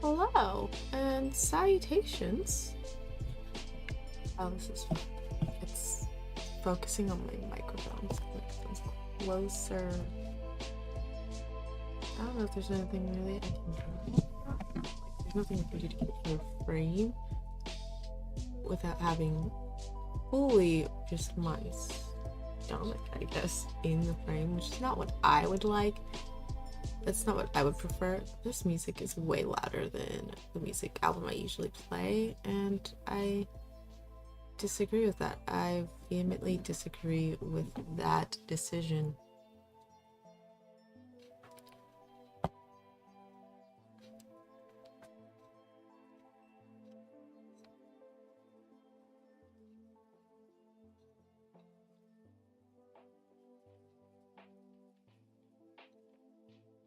Hello and salutations. Oh, it's focusing on my microphone. Microphone's closer. I don't know if there's anything really I can do. There's nothing I can do to keep the frame without having fully just my stomach, I guess, in the frame, which is not what I would like. That's not what I would prefer. This music is way louder than the music album I usually play, and I disagree with that. I vehemently disagree with that decision.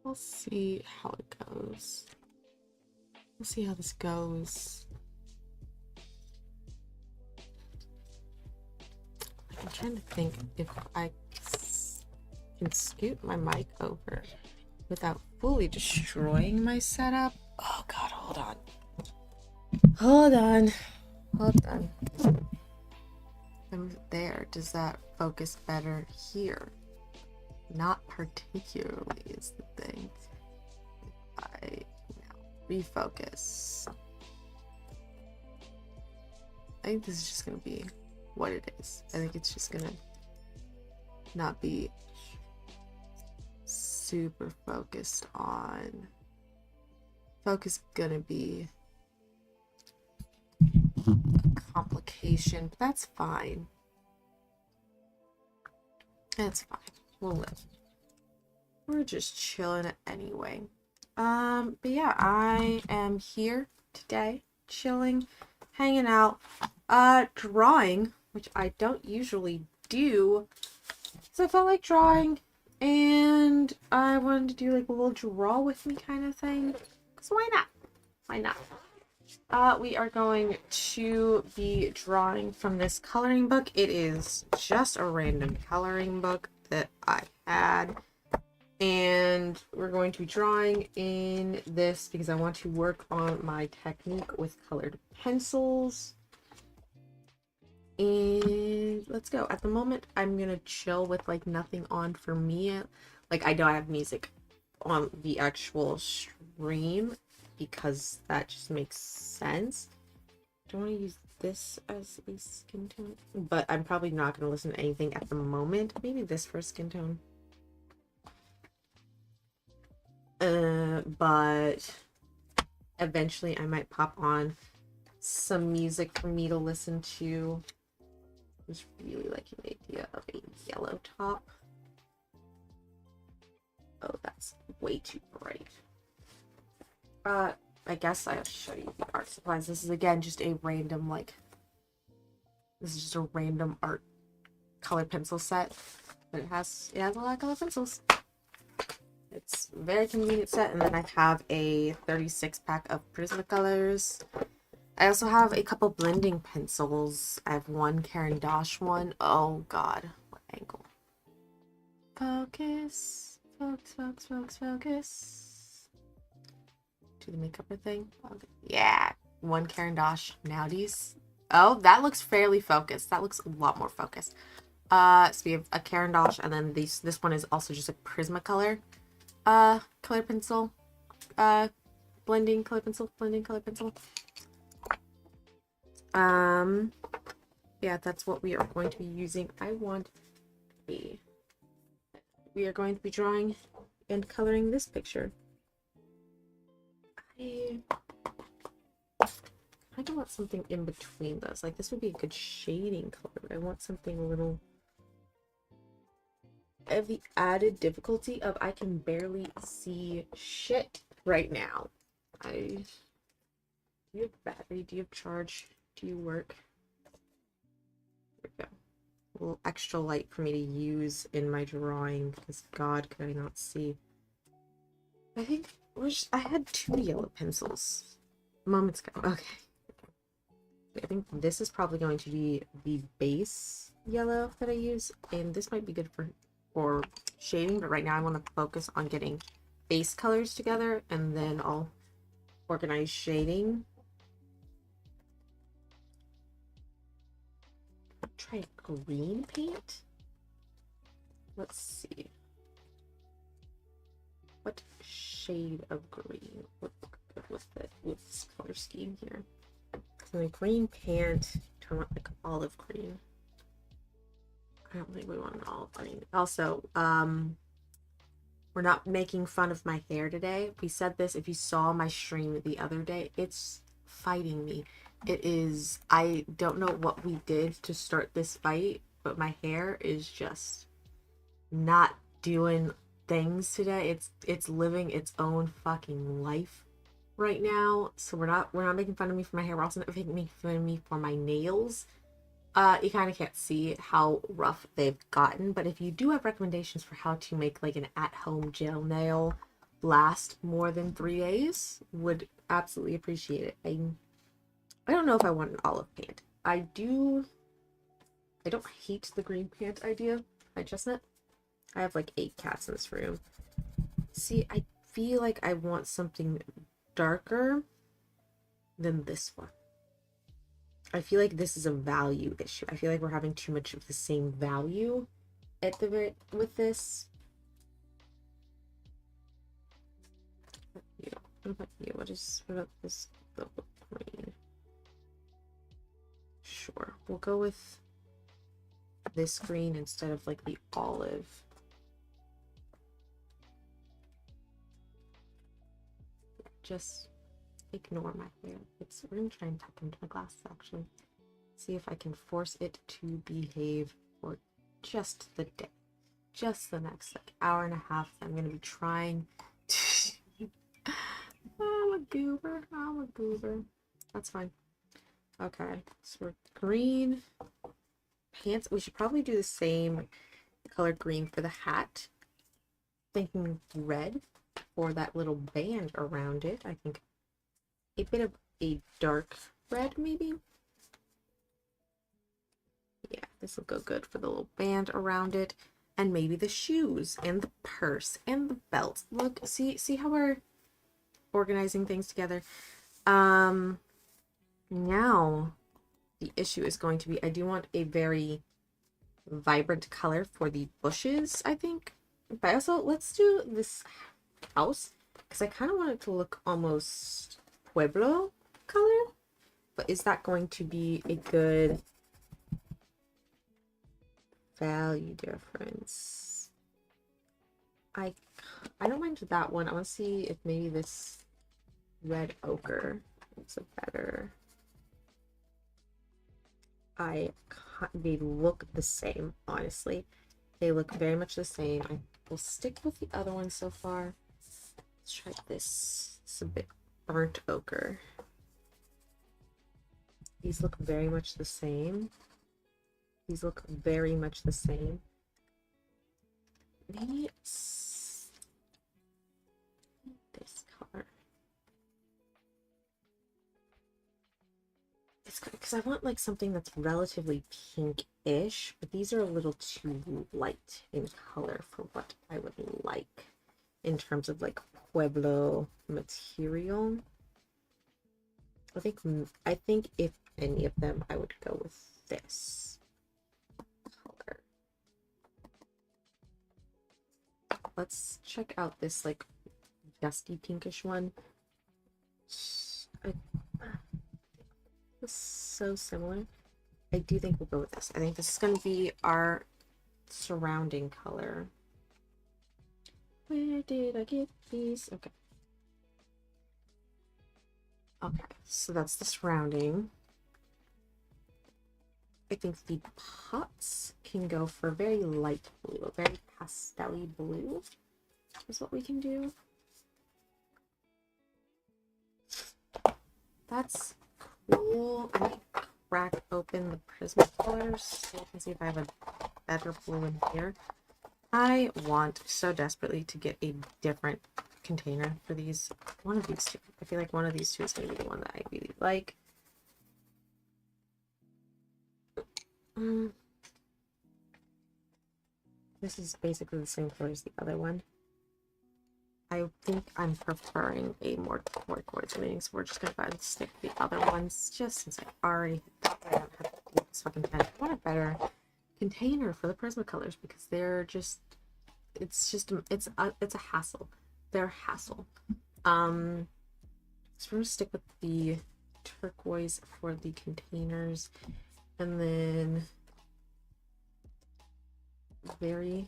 We'll see how it goes. We'll see how this goes. I'm trying to think if I can scoot my mic over without fully destroying my setup. Oh god, hold on. Hold on. Hold on. I'm there. Does that focus better here? Not particularly is the thing. If I now refocus. I think this is just gonna be what it is. I think it's just gonna not be super focused on. Focus gonna be a complication, but that's fine. That's fine. We'll live. We're just chilling anyway. But yeah, I am here today, chilling, hanging out, drawing, which I don't usually do. So I felt like drawing, and I wanted to do like a little draw with me kind of thing. So why not? Why not? We are going to be drawing from this coloring book. It is just a random coloring book that I had, and we're going to be drawing in this because I want to work on my technique with colored pencils. And let's go. At the moment, I'm gonna chill with like nothing on for me. Like, I know I have music on the actual stream because that just makes sense. Do I want to use this as a skin tone? But I'm probably not going to listen to anything at the moment. Maybe this for a skin tone. But eventually I might pop on some music for me to listen to. I was really liking the idea of a yellow top. Oh, that's way too bright. I guess I'll show you the art supplies. This is again just a random this is just a random art color pencil set, but it has a lot of color pencils. It's a very convenient set, and then I have a 36 pack of Prismacolors. I also have a couple blending pencils. I have one Caran d'Ache one. Oh god, what angle? Focus, focus, focus, focus, focus. To the makeup thing. Okay. Yeah, one Caran d'Ache. Nowadays. Oh, that looks fairly focused. That looks a lot more focused. So we have a Caran d'Ache, and then this one is also just a Prismacolor color pencil. Blending color pencil. Blending color pencil. Yeah, that's what we are going to be using. We are going to be drawing and coloring this picture. I don't want something in between those. Like, this would be a good shading color. I want something a little... I have the added difficulty of I can barely see shit right now. Do you have battery? Do you have charge? Do you work? There we go. A little extra light for me to use in my drawing because god, could I not see. I think I had 2 yellow pencils moments ago. Okay. I think this is probably going to be the base yellow that I use, and this might be good for shading, but right now I want to focus on getting base colors together, and then I'll organized shading. Try green paint. Let's see. What shade of green would look good with this color scheme here? So the green paint, I want like olive green. I don't think we want an olive green. Also, we're not making fun of my hair today. We said this, if you saw my stream the other day, it's fighting me. It is, I don't know what we did to start this fight, but my hair is just not doing things today. It's living its own fucking life right now. So we're not making fun of me for my hair. We're also not making fun of me for my nails. You kind of can't see how rough they've gotten, but if you do have recommendations for how to make like an at-home gel nail last more than 3 days, would absolutely appreciate it. I don't know if I want an olive paint. I don't hate the green paint idea. I have like 8 cats in this room. See, I feel like I want something darker than this one. I feel like this is a value issue. I feel like we're having too much of the same value at the with this. What about you? What about this green? Sure, we'll go with this green instead of like the olive. Just ignore my hair. We're gonna try and tuck into my glasses actually. See if I can force it to behave for just the day. Just the next like hour and a half. I'm gonna be trying to I'm a goober. That's fine. Okay, so we're green pants. We should probably do the same color green for the hat. Thinking red for that little band around it. I think a bit of a dark red maybe. Yeah, this will go good for the little band around it. And maybe the shoes and the purse and the belt. Look, see how we're organizing things together. Now the issue is going to be, I do want a very vibrant color for the bushes, I think. But also, let's do this house because I kind of want it to look almost Pueblo color. But is that going to be a good value difference? I don't mind that one. I want to see if maybe this red ochre is a better. They look the same, honestly. They look very much the same. I will stick with the other one so far. Let's try this. It's a bit burnt ochre. These look very much the same. These look very much the same. Maybe it's this color. It's good because I want like something that's relatively pink-ish, but these are a little too light in color for what I would like in terms of like Pueblo material. I think if any of them, I would go with this color. Let's check out this like dusty pinkish one. It's so similar. I do think we'll go with this. I think this is going to be our surrounding color. Where did I get these? Okay. Okay, so that's the surrounding. I think the pots can go for very light blue, a very pastel-y blue is what we can do. That's cool. I might crack open the Prism colors so I can see if I have a better blue in here. I want so desperately to get a different container for these. One of these two. I feel like one of these two is going to be the one that I really like. This is basically the same color as the other one. I think I'm preferring a more turquoise green, so we're just gonna go ahead and stick the other ones, just since I already thought I don't have to do this fucking pen. I want a better container for the Prismacolors because they're just, it's a hassle. They're a hassle. So we're gonna stick with the turquoise for the containers, and then very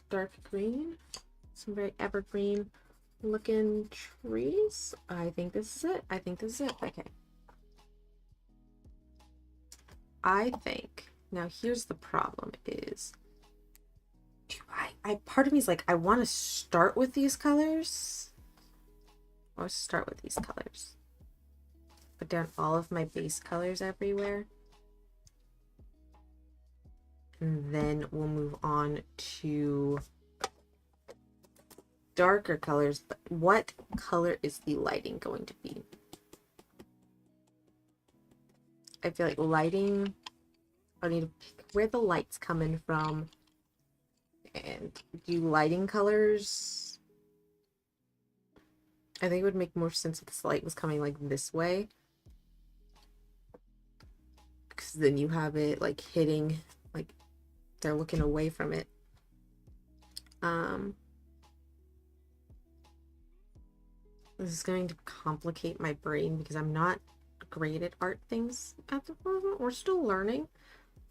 dark green, some very evergreen looking trees. I think this is it. I think this is it. Okay. I think now here's the problem is I part of me is like I want to start with these colors or start with these colors. Put down all of my base colors everywhere. And then we'll move on to darker colors. But what color is the lighting going to be? I feel like lighting, I need to pick where the light's coming from. And do lighting colors. I think it would make more sense if this light was coming like this way. Because then you have it like hitting, like they're looking away from it. This is going to complicate my brain because I'm not great at art things at the moment. We're still learning.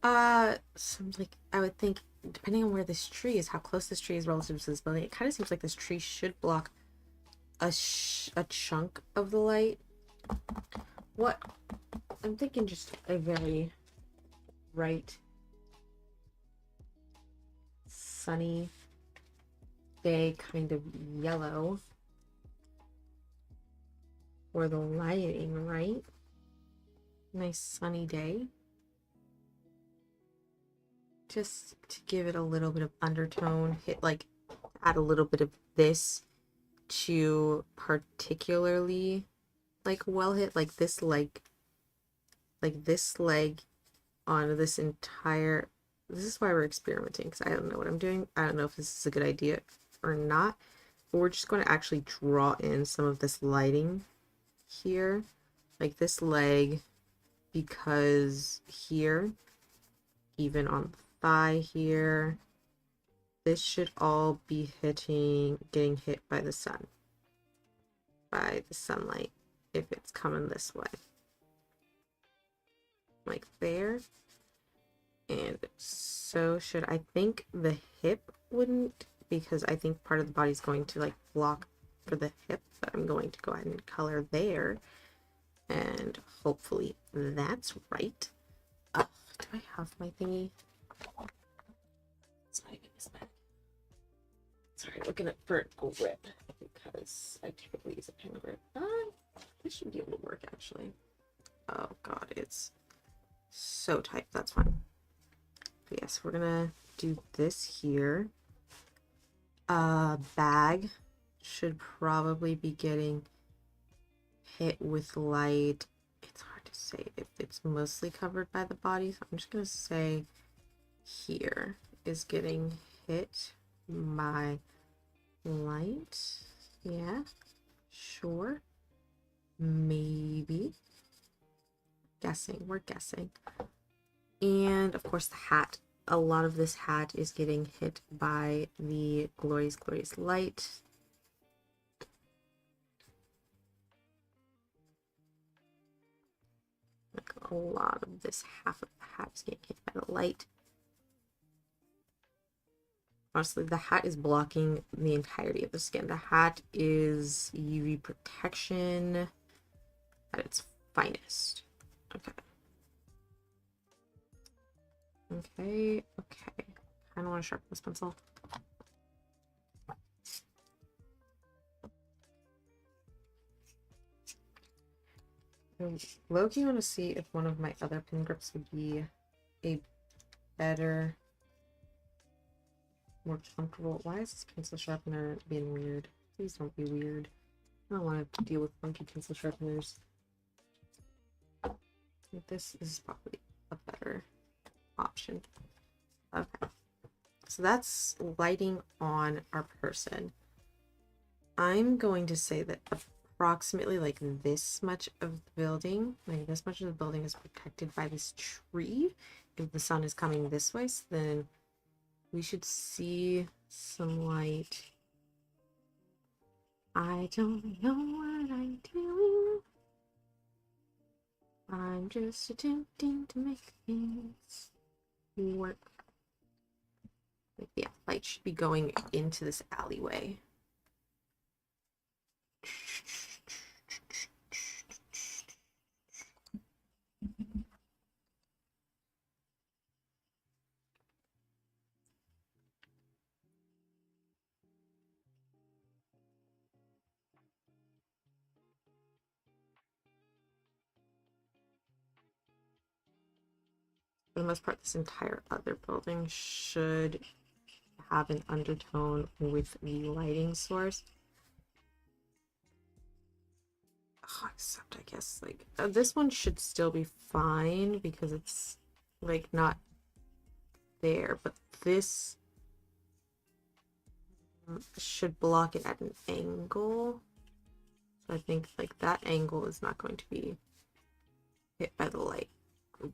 So like I would think depending on where this tree is, how close this tree is relative to this building, it kind of seems like this tree should block a chunk of the light. What I'm thinking, just a very bright, sunny day, kind of yellow for the lighting, right? Nice sunny day. Just to give it a little bit of undertone, add a little bit of this to particularly like well hit like this leg on this entire, this is why we're experimenting because I don't know what I'm doing. I don't know if this is a good idea or not, but we're just going to actually draw in some of this lighting here, like this leg, because here, even on the thigh here, this should all be getting hit by the sun, by the sunlight, if it's coming this way, like there. And so should, I think the hip wouldn't, because I think part of the body's going to like block for the hip, but I'm going to go ahead and color there, and hopefully that's right. Do I have my thingy? It's not even this bag. Sorry, looking at for a grip because I typically use a pen grip. This should be able to work actually. Oh god, it's so tight. That's fine. But yes, we're gonna do this here. Bag should probably be getting hit with light. It's hard to say if it's mostly covered by the body, so I'm just gonna say here is getting hit by light. Yeah, sure, maybe. Guessing, we're guessing. And of course the hat, a lot of this hat is getting hit by the glorious light. Like a lot of this half of the hat is getting hit by the light. Honestly, the hat is blocking the entirety of the skin. The hat is UV protection at its finest. Okay. Okay. Kind of want to sharpen this pencil. Low-key want to see if one of my other pen grips would be a better, more comfortable. Why is this pencil sharpener being weird? Please don't be weird. I don't want to deal with funky pencil sharpeners. This is probably a better option. Okay, so that's lighting on our person. I'm going to say that approximately like this much of the building, like this much of the building is protected by this tree. If the sun is coming this way, so then we should see some light. I don't know what I'm doing. I'm just attempting to make things work. Like, yeah, light should be going into this alleyway. For the most part, this entire other building should have an undertone with the lighting source. Oh, except I guess like this one should still be fine because it's like not there, but this should block it at an angle. So I think like that angle is not going to be hit by the light.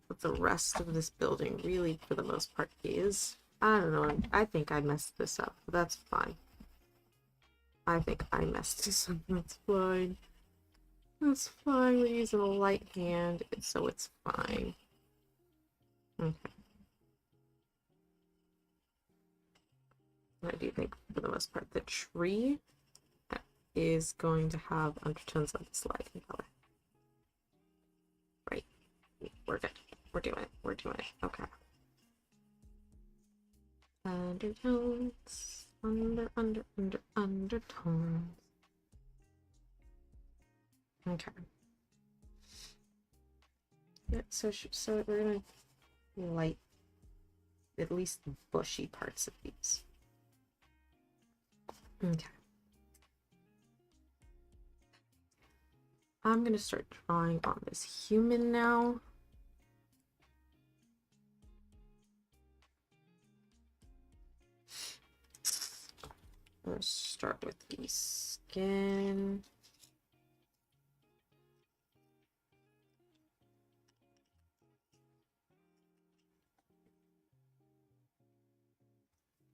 But the rest of this building really for the most part is. I don't know, I think I messed this up, but that's fine. I think I messed this up, that's fine. That's fine, we're using a light hand, so it's fine. Okay. I do think for the most part the tree is going to have undertones of this lighting color. Right. We're good. We're doing it. We're doing it. Okay. Undertones. Undertones. Okay. Yeah, so we're gonna light at least the bushy parts of these. Okay. I'm gonna start drawing on this human now. I'm gonna start with the skin.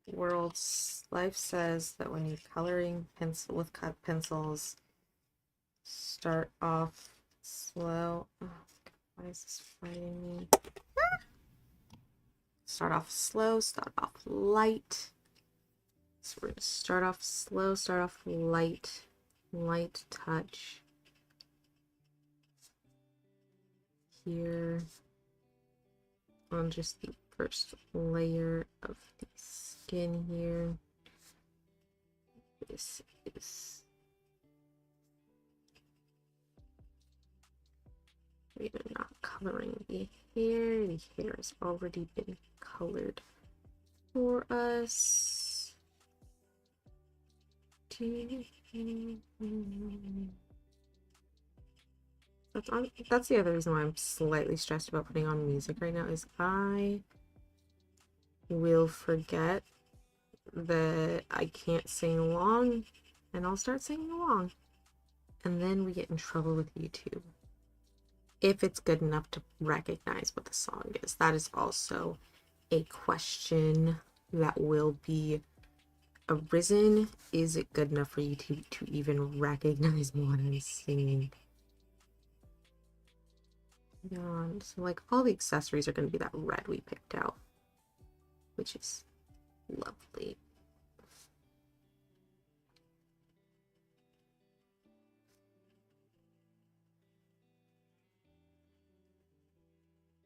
World's Life says that when you're coloring pencil with cut pencils, start off slow. Oh, God, why is this fighting me? Start off slow, start off light. So we're gonna start off slow, start off light, light touch. Here on just the first layer of the skin here. This is we are not coloring the hair. The hair has already been colored for us. That's the other reason why I'm slightly stressed about putting on music right now is I will forget that I can't sing along and I'll start singing along and then we get in trouble with YouTube if it's good enough to recognize what the song is. That is also a question that will be arisen. Is it good enough for YouTube to even recognize what I'm singing? So like all the accessories are going to be that red we picked out, which is lovely.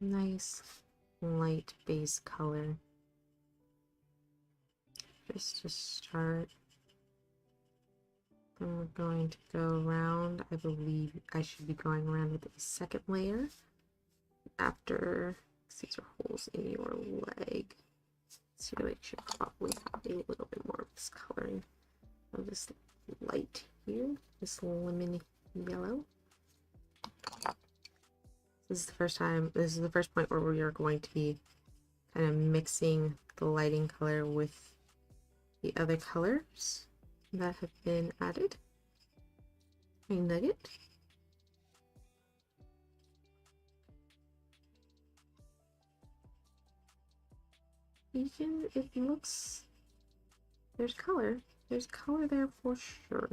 Nice light base color. Just to start. Then we're going to go around. I believe I should be going around with a second layer after, these are holes in your leg. So I should probably have a little bit more of this coloring of this light here, this lemon yellow. This is the first time, this is the first point where we are going to be kind of mixing the lighting color with the other colors. that have been added. A nugget. It looks, there's color. There's color there for sure.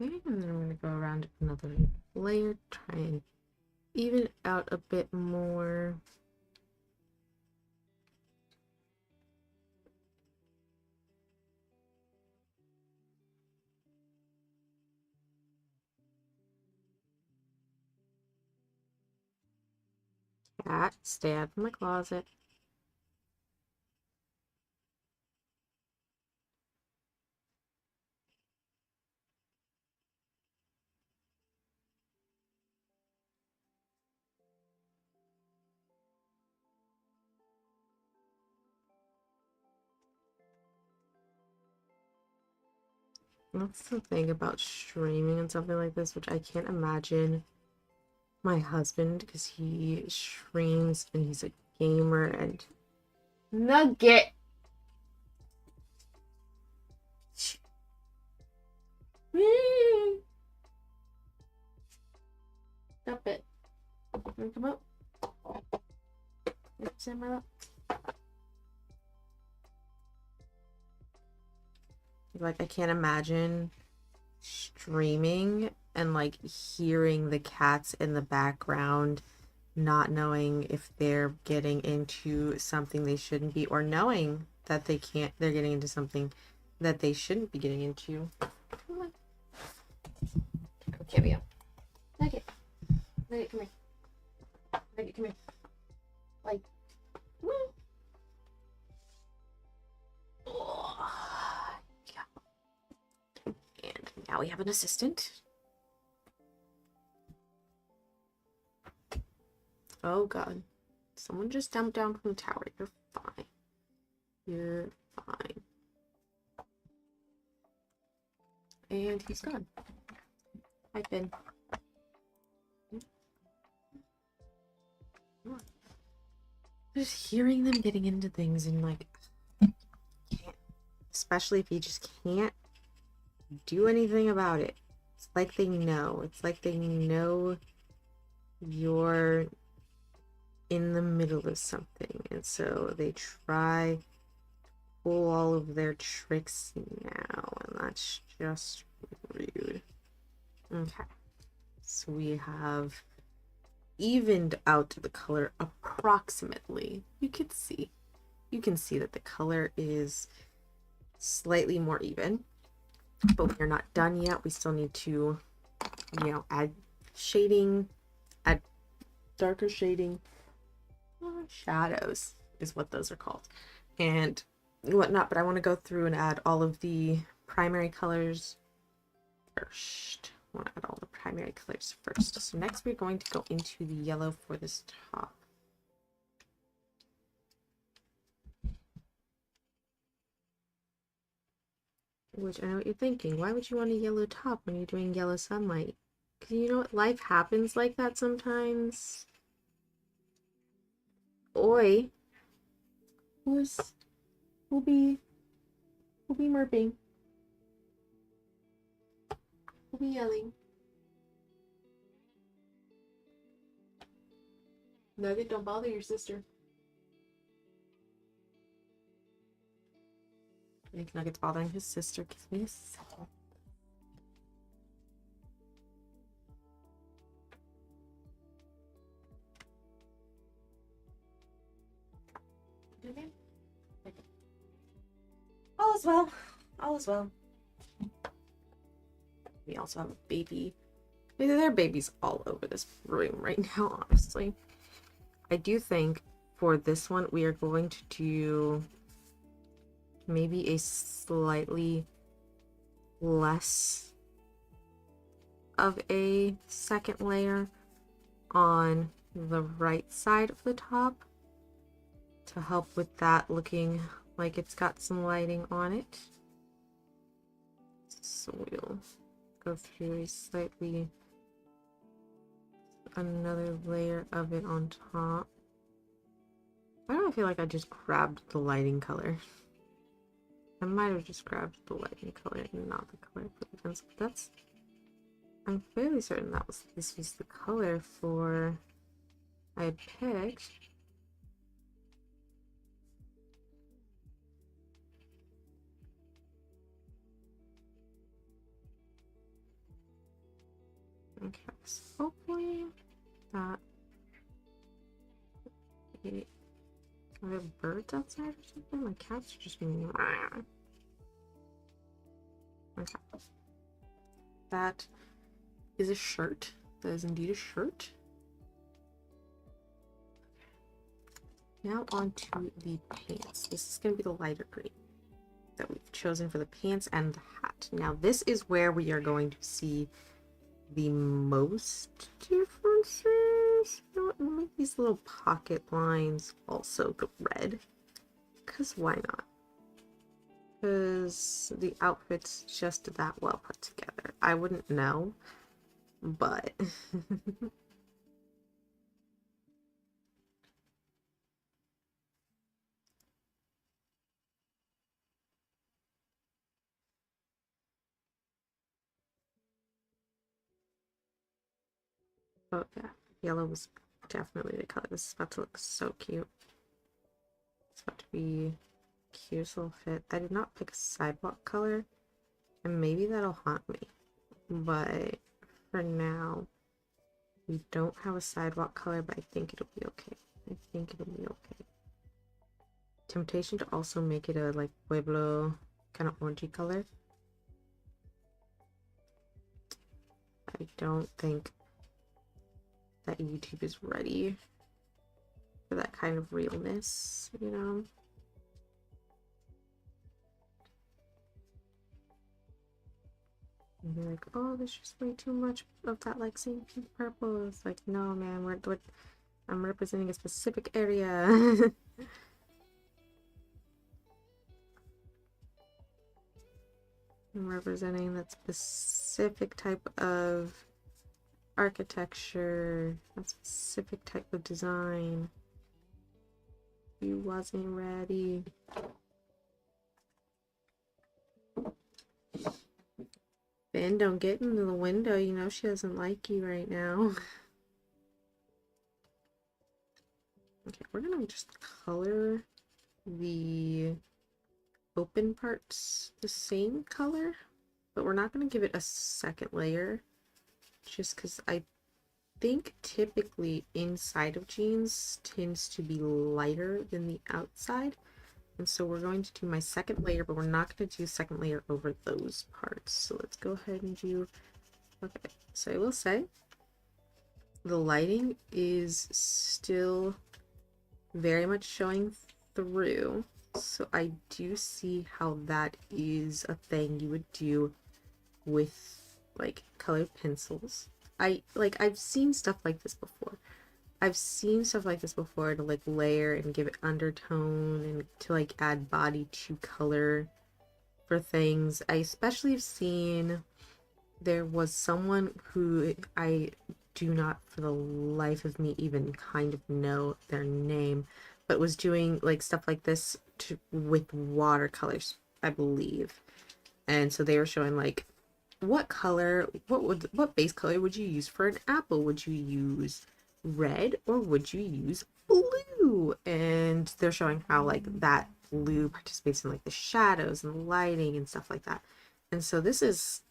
And then I'm going to go around another layer, try and even out a bit more. Cat, stay out of my closet. That's the thing about streaming and something like this, which I can't imagine my husband, because he streams and he's a gamer and nugget. Stop it. Wanna come up? Say my lap. Like, I can't imagine streaming and like hearing the cats in the background, not knowing if they're getting into something they shouldn't be, or knowing that they're getting into something that they shouldn't be getting into. Come on. Come here. Nugget. Nugget, come here. Nugget, come here. Like, and now we have an assistant. Oh god. Someone just jumped down from the tower. You're fine. You're fine. And he's gone. Hi, Finn. Just hearing them getting into things and like, can't, especially if you just can't do anything about it. It's like they know. It's like they know you're in the middle of something, and so they try to pull all of their tricks now, and that's just rude. Okay, so we have evened out the color approximately. You can see that the color is slightly more even, but we're not done yet. We still need to, add shading, add darker shading. Shadows is what those are called, and whatnot. But I want to go through and add all of the primary colors first. I want to add all the primary colors first. So next we're going to go into the yellow for this top. Which I know what you're thinking. Why would you want a yellow top when you're doing yellow sunlight? Because you know what? Life happens like that sometimes. Oi. Who'll be merping? Who'll be yelling? Nugget, don't bother your sister. I think Nugget's bothering his sister. Give me a second. Okay. All is well. All is well. We also have a baby. There are babies all over this room right now, honestly. I do think for this one, we are going to do maybe a slightly less of a second layer on the right side of the top to help with that looking like it's got some lighting on it. So we'll go through a slightly another layer of it on top. Why do I feel like I just grabbed the lighting color? I might have just grabbed the lighting color and not the color for the pencil. That's, I'm fairly certain that this was the color for I had picked. Okay, so hopefully that. Are there birds outside or something? My cats are just being. Okay. That is a shirt. That is indeed a shirt. Now on to the pants. This is going to be the lighter green that we've chosen for the pants and the hat. Now this is where we are going to see the most differences. You know what, we'll make these little pocket lines also the red. Because why not? Because the outfit's just that well put together. I wouldn't know, but oh yeah, yellow was definitely the color. This is about to look so cute. It's about to be cute little fit. I did not pick a sidewalk color, and maybe that'll haunt me, but for now we don't have a sidewalk color, but I think it'll be okay. I think it'll be okay. Temptation to also make it a like Pueblo kind of orangey color. I don't think that YouTube is ready for that kind of realness, you know? And be like, oh, there's just way too much of that like same pink purple. It's like, no man, I'm representing a specific area. I'm representing that specific type of architecture, that specific type of design. You wasn't ready. Ben, don't get into the window. You know she doesn't like you right now. Okay, we're gonna just color the open parts the same color, but we're not gonna give it a second layer just because I think typically inside of jeans tends to be lighter than the outside, and so we're going to do my second layer, but we're not going to do second layer over those parts. So let's go ahead and do, okay, so I will say the lighting is still very much showing through, so I do see how that is a thing you would do with like colored pencils. I've seen stuff like this before. I've seen stuff like this before to like layer and give it undertone and to like add body to color for things. I especially have seen, there was someone who I do not for the life of me even kind of know their name, but was doing like stuff like this with watercolors, I believe. And so they were showing like what base color would you use for an apple? Would you use red or would you use blue? And they're showing how like that blue participates in like the shadows and the lighting and stuff like that. And so this is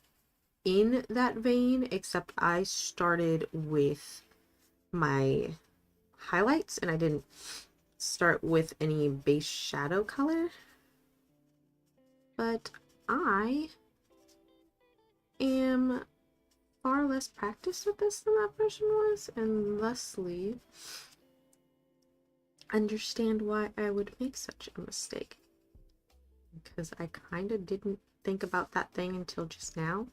in that vein, except I started with my highlights and I didn't start with any base shadow color. But I am far less practiced with this than that person was, and thusly understand why I would make such a mistake. Because I kind of didn't think about that thing until just now.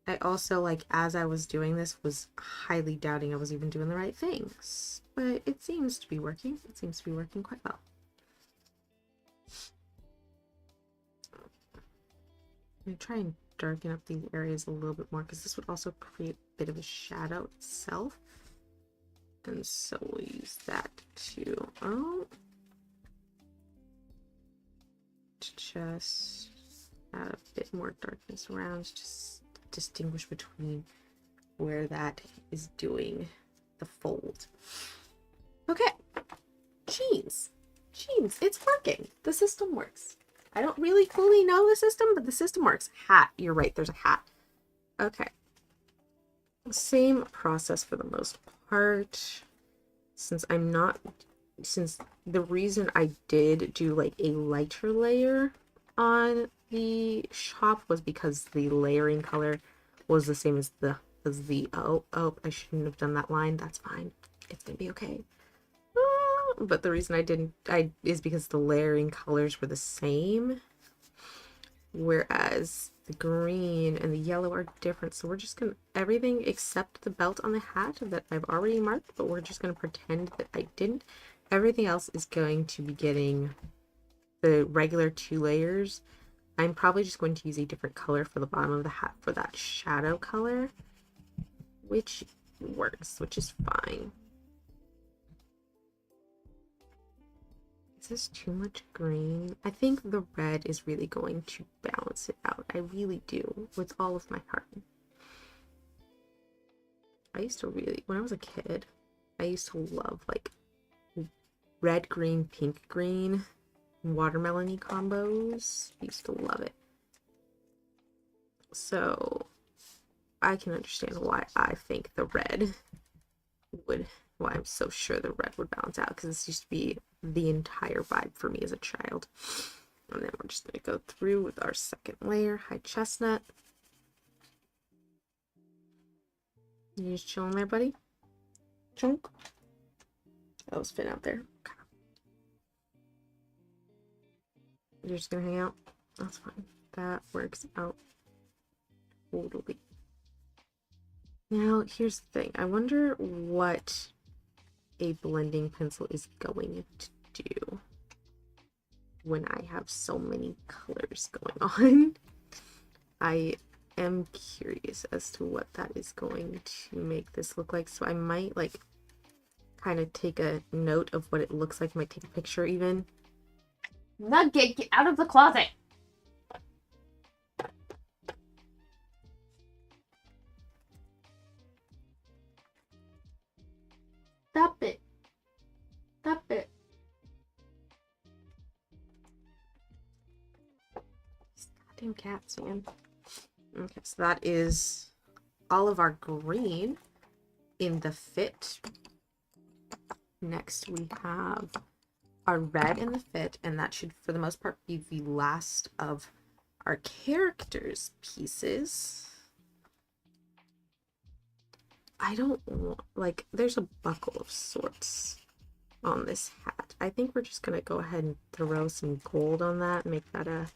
I also, like, as I was doing this, was highly doubting I was even doing the right things. But it seems to be working. It seems to be working quite well. I'm gonna try and darken up these areas a little bit more because this would also create a bit of a shadow itself. And so we'll use that to, to just add a bit more darkness around, just distinguish between where that is doing the fold. Okay, jeans, it's working. The system works. I don't really fully know the system, but the system works. Hat, you're right, there's a hat. Okay. Same process for the most part. Since the reason I did do like a lighter layer on the shop was because the layering color was the same as the oh, I shouldn't have done that line. That's fine. It's gonna be okay. But the reason I didn't is because the layering colors were the same, whereas the green and the yellow are different. So we're just gonna, everything except the belt on the hat that I've already marked, but we're just gonna pretend that I didn't. Everything else is going to be getting the regular 2 layers. I'm probably just going to use a different color for the bottom of the hat for that shadow color, which works, which is fine. Is this too much green? I think the red is really going to balance it out. I really do, with all of my heart. I used to really, when I was a kid, I used to love like red, green, pink, green, watermelon-y combos. I used to love it. So I can understand why I think the red would, why I'm so sure the red would balance out, because this used to be the entire vibe for me as a child. And then we're just going to go through with our second layer, high chestnut. You just chilling there, buddy? Chunk? Oh, it's Finn out there. Okay. You're just gonna hang out? That's fine. That works out totally. Now, here's the thing. I wonder what a blending pencil is going to do when I have so many colors going on. I am curious as to what that is going to make this look like. So I might like kind of take a note of what it looks like. Might take a picture even. Nugget, get out of the closet! Stop it. Stop it. Goddamn cats, man. Okay, so that is all of our green in the fit. Next we have our red in the fit, and that should for the most part be the last of our characters pieces. I don't want, like, there's a buckle of sorts on this hat. I think we're just gonna go ahead and throw some gold on that and make that a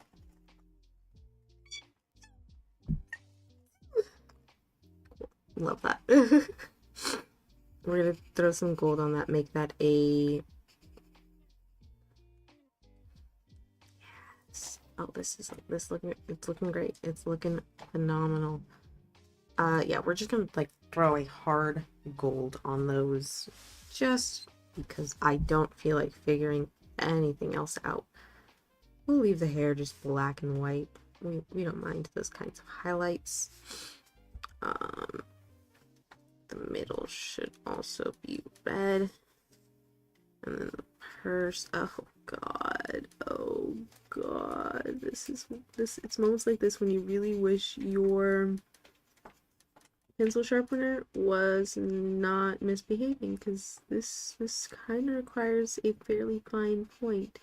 love that. We're gonna throw some gold on that, make that a yes. Oh, it's looking great. It's looking phenomenal. Yeah, we're just gonna like throw a hard gold on those just because I don't feel like figuring anything else out. We'll leave the hair just black and white. We don't mind those kinds of highlights. The middle should also be red. And then the purse, oh god, this it's moments like this when you really wish your pencil sharpener was not misbehaving, because this kind of requires a fairly fine point.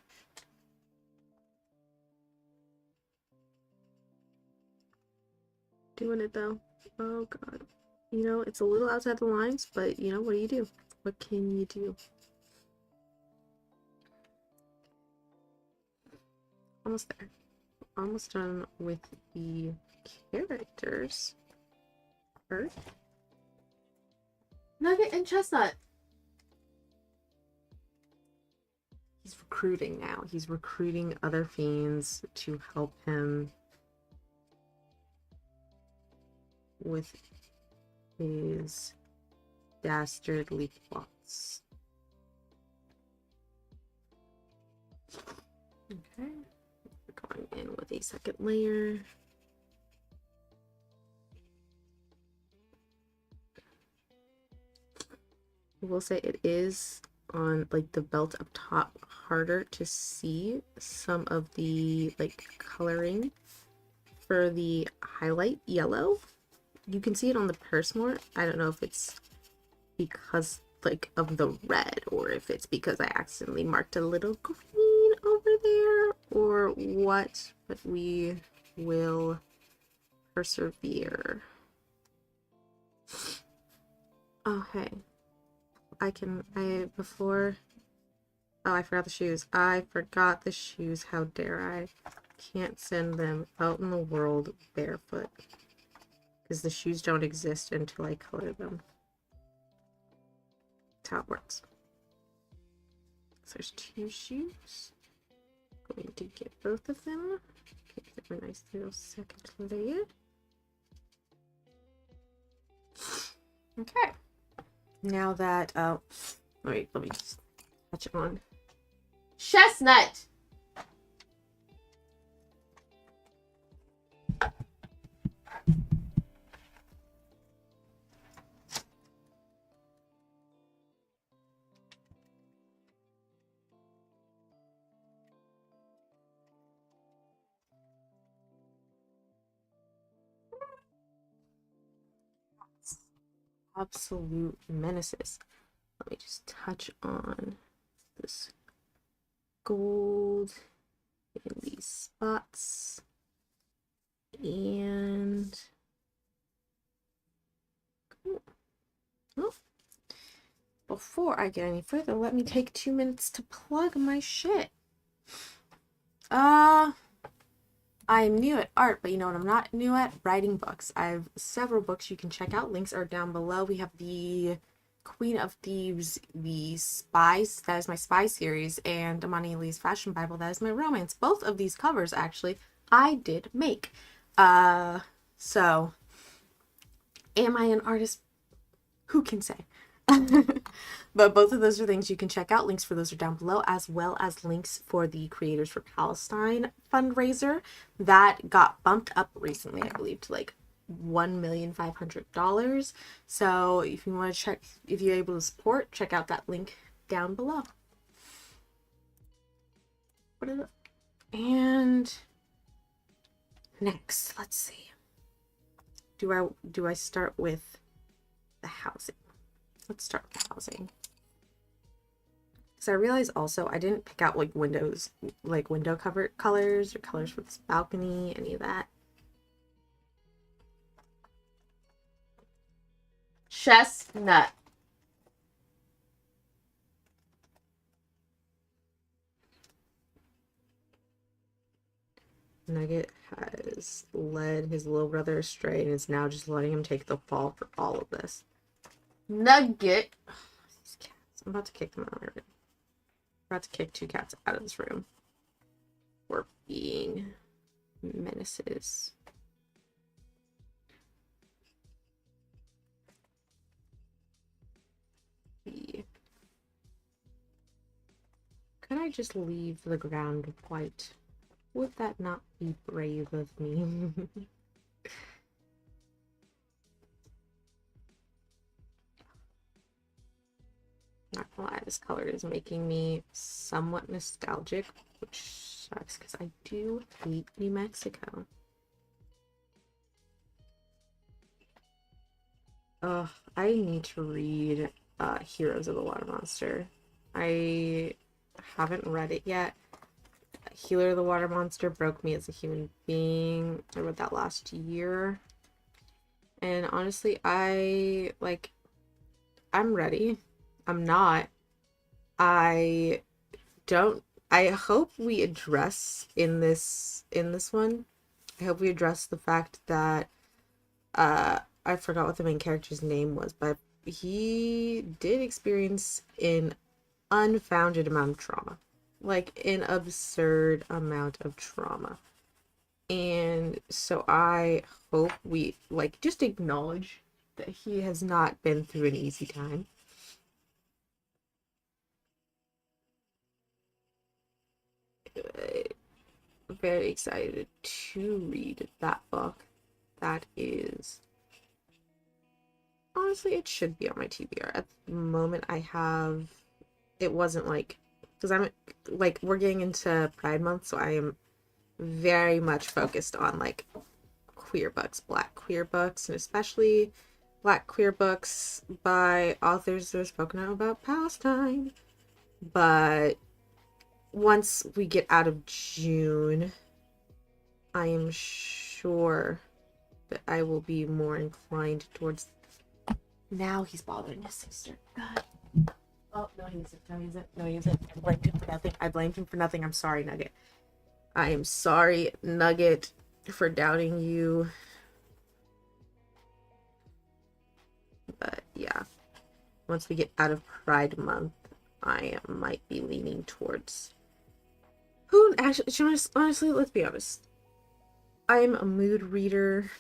Doing it though. Oh god. You know, it's a little outside the lines, but you know, what do you do? What can you do? Almost there. Almost done with the characters. First. Nugget and Chestnut. He's recruiting now. He's recruiting other fiends to help him with his dastardly plots. Okay, we're going in with a second layer. I will say it is on like the belt up top harder to see some of the like coloring for the highlight yellow. You can see it on the purse more. I don't know if it's because like of the red or if it's because I accidentally marked a little green over there or what, but we will persevere. Okay. I forgot the shoes. I forgot the shoes. How dare I? Can't send them out in the world barefoot. Because the shoes don't exist until I color them. That's how it works. So there's 2 shoes. Going to get both of them. Okay, give them a nice little second layer. Okay. Now that let me just touch it on. Chestnut. Absolute menaces. Let me just touch on this gold in these spots. And cool. Oh. Before I get any further, let me take 2 minutes to plug my shit. I'm new at art, but you know what I'm not new at? Writing books. I have several books you can check out. Links are down below. We have the Queen of Thieves, the Spies, that is my spy series, and Imani Lee's Fashion Bible, that is my romance. Both of these covers, actually, I did make. So, am I an artist? Who can say? But both of those are things you can check out. Links for those are down below, as well as links for the Creators for Palestine fundraiser that got bumped up recently, I believe, to like $1,500,000. So if you want to check, if you're able to support, check out that link down below. And next, let's see. Do I start with the housing? Let's start with the housing. So I realized also I didn't pick out like windows, like window cover colors or colors for this balcony, any of that. Chestnut. Nugget has led his little brother astray and is now just letting him take the fall for all of this. Nugget. These cats. I'm about to kick them out of my room. I'm about to kick 2 cats out of this room for being menaces. Could I just leave the ground white? Would that not be brave of me? Not gonna lie, this color is making me somewhat nostalgic, which sucks because I do hate New Mexico. Ugh, I need to read Heroes of the Water Monster. I haven't read it yet. Healer of the Water Monster broke me as a human being. I read that last year. And honestly, I'm ready. I'm not. I hope we address in this one. I hope we address the fact that I forgot what the main character's name was, but he did experience an unfounded amount of trauma. Like an absurd amount of trauma. And so I hope we like just acknowledge that he has not been through an easy time. Very excited to read that book. That is honestly, it should be on my TBR. At the moment, I have it wasn't like because I'm like we're getting into Pride Month, so I am very much focused on like queer books, black queer books, and especially black queer books by authors that have spoken out about Palestine. But once we get out of June, I am sure that I will be more inclined towards. Now he's bothering his sister. God. Oh, no, he isn't. No, he isn't. No, he isn't. I blamed him for nothing. I blamed him for nothing. I'm sorry, Nugget. I am sorry, Nugget, for doubting you. But yeah, once we get out of Pride Month, I might be leaning towards. Who actually? Honestly, let's be honest. I'm a mood reader.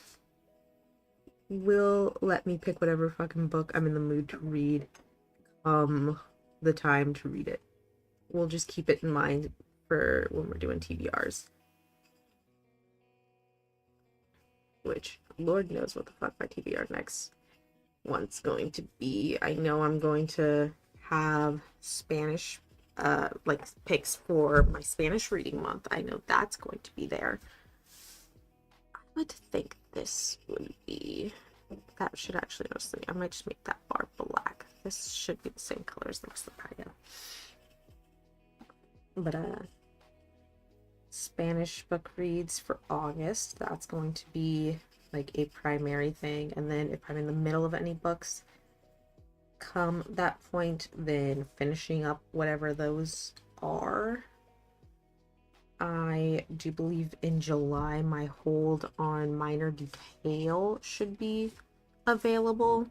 Will let me pick whatever fucking book I'm in the mood to read. The time to read it. We'll just keep it in mind for when we're doing TBRs. Which, Lord knows what the fuck my TBR next one's going to be. I know I'm going to have Spanish, like picks for my Spanish reading month. I know that's going to be there. I would think this would be. That should actually, honestly, I might just make that bar black. This should be the same color as the rest of the patio. But, Spanish book reads for August. That's going to be like a primary thing. And then if I'm in the middle of any books come that point, then finishing up whatever those are. I do believe in July my hold on Minor Detail should be available.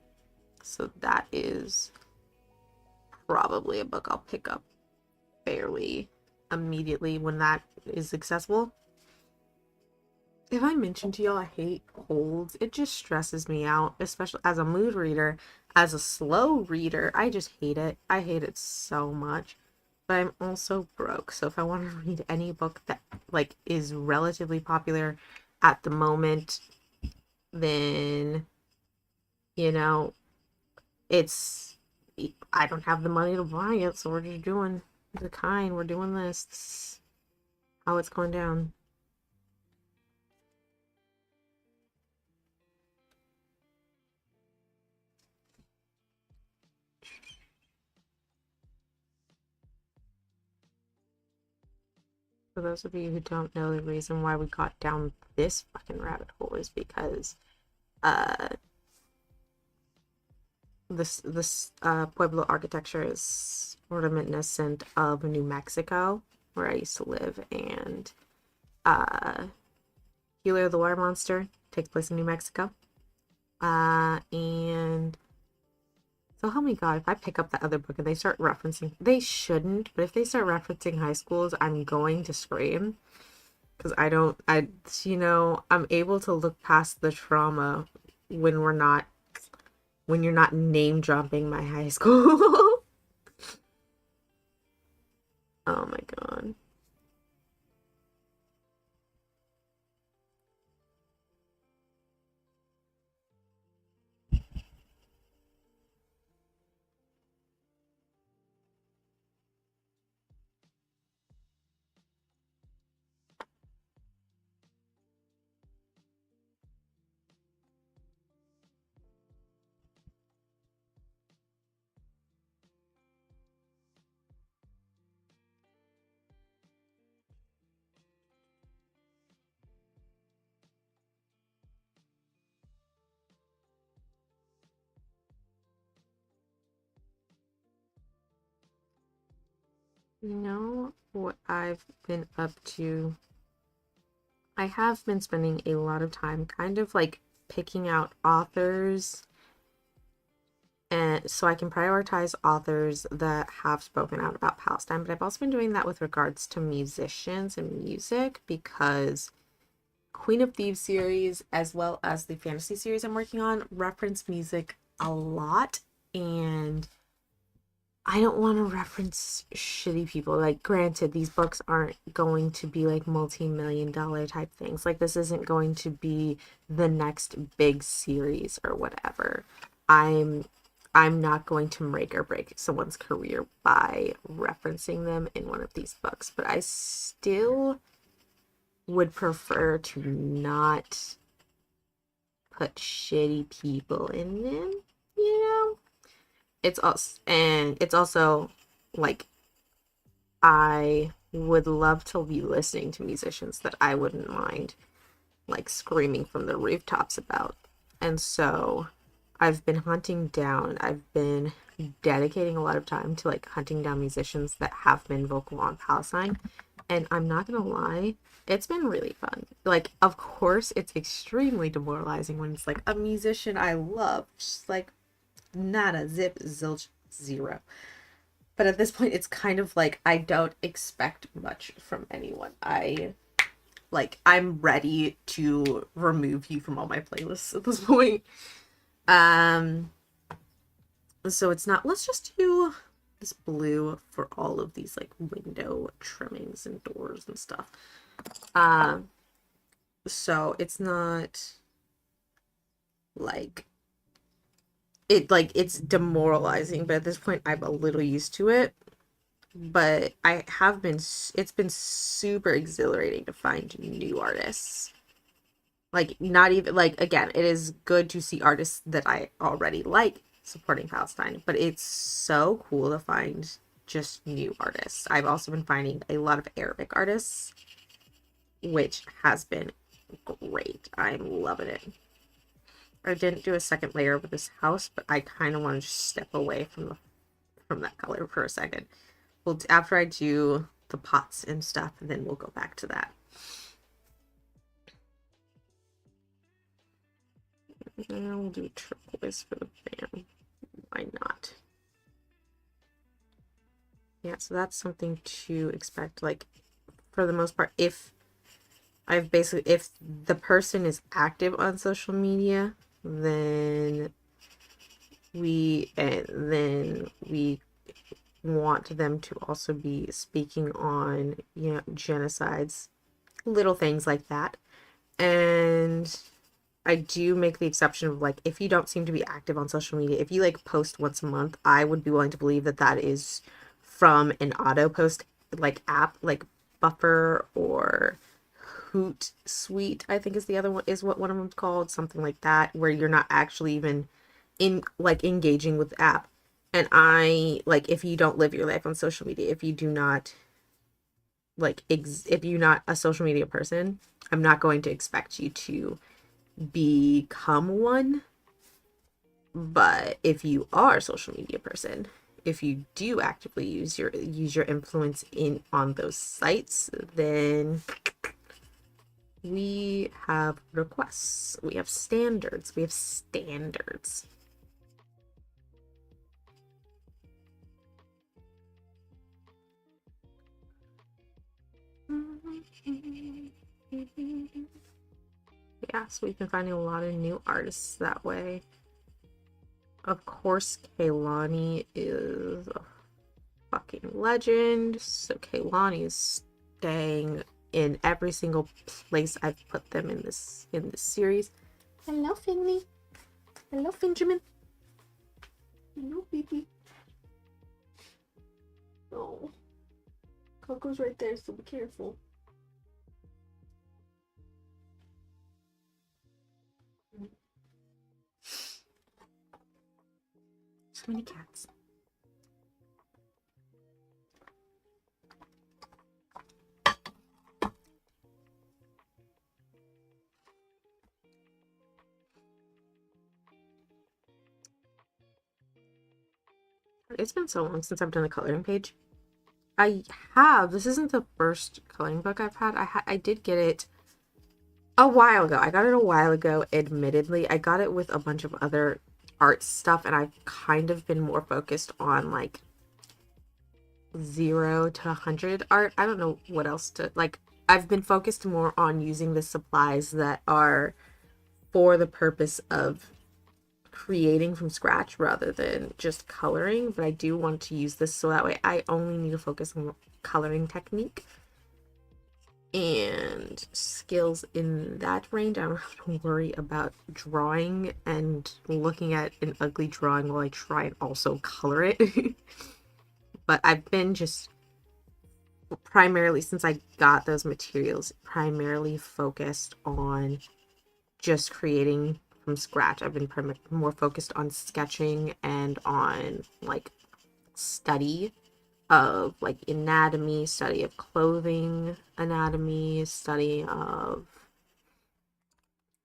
So that is probably a book I'll pick up fairly immediately when that is accessible. If I mention to y'all I hate holds, it just stresses me out, especially as a mood reader. As a slow reader, I just hate it. I hate it so much. But I'm also broke, so if I want to read any book that like is relatively popular at the moment, then you know, it's I don't have the money to buy it, so we're just doing the kind. We're doing this. This is how it's going down. For those of you who don't know, the reason why we got down this fucking rabbit hole is because this Pueblo architecture is reminiscent of New Mexico, where I used to live, and Healer the Water Monster takes place in New Mexico. And so help me God, if I pick up that other book and they start referencing, they shouldn't, but if they start referencing high schools, I'm going to scream. Because I'm able to look past the trauma when you're not name dropping my high school. Oh my God. You know what I've been up to? I have been spending a lot of time kind of like picking out authors, and so I can prioritize authors that have spoken out about Palestine, but I've also been doing that with regards to musicians and music because Queen of Thieves series as well as the fantasy series I'm working on reference music a lot, and I don't want to reference shitty people. Like, granted, these books aren't going to be like multi-million-dollar type things. Like, this isn't going to be the next big series or whatever. I'm not going to make or break someone's career by referencing them in one of these books, but I still would prefer to not put shitty people in them, you know? It's also like, I would love to be listening to musicians that I wouldn't mind like screaming from the rooftops about. And so I've been dedicating a lot of time to like hunting down musicians that have been vocal on Palestine. And I'm not gonna lie, it's been really fun. Like, of course, it's extremely demoralizing when it's like a musician I love, just like nada, zip, zilch, zero. But at this point, it's kind of like I don't expect much from anyone. I'm ready to remove you from all my playlists at this point. So it's not, let's just do this blue for all of these like window trimmings and doors and stuff. So it's not like it's demoralizing, but at this point I'm a little used to it. But it's been super exhilarating to find new artists. Like, not even, like, again, it is good to see artists that I already like supporting Palestine, but it's so cool to find just new artists. I've also been finding a lot of Arabic artists, which has been great. I'm loving it. I didn't do a second layer with this house, but I kind of want to just step away from that color for a second. Well, after I do the pots and stuff, and then we'll go back to that. And we'll do turquoise for the fan. Why not? Yeah, so that's something to expect. Like, for the most part, if the person is active on social media, then we want them to also be speaking on, genocides, little things like that. And I do make the exception of, like, if you don't seem to be active on social media, if you like post once a month, I would be willing to believe that is from an auto post like app, like Buffer or Hootsuite, I think is the other one, is what one of them's called, something like that, where you're not actually even engaging with the app. And if you don't live your life on social media, if you do not if you're not a social media person, I'm not going to expect you to become one. But if you are a social media person, if you do actively use your influence on those sites, then we have requests. We have standards. Yeah, so we've been finding a lot of new artists that way. Of course, Kaylani is a fucking legend. So Kaylani is staying in every single place I've put them in this series. Hello, Finley. Hello, Finjamin. Hello, baby. Oh, Coco's right there, so be careful. So many cats. It's been so long since I've done a coloring page. This isn't the first coloring book I've had. I did get it a while ago. I got it a while ago, admittedly. I got it with a bunch of other art stuff, and I've kind of been more focused on like 0 to 100 art. I don't know what else to, like, I've been focused more on using the supplies that are for the purpose of creating from scratch rather than just coloring, but I do want to use this so that way I only need to focus on coloring technique and skills in that range. I don't have to worry about drawing and looking at an ugly drawing while I try and also color it. But I've been just primarily, since I got those materials, primarily focused on just creating from scratch. I've been more focused on sketching and on like study of like anatomy, study of clothing anatomy, study of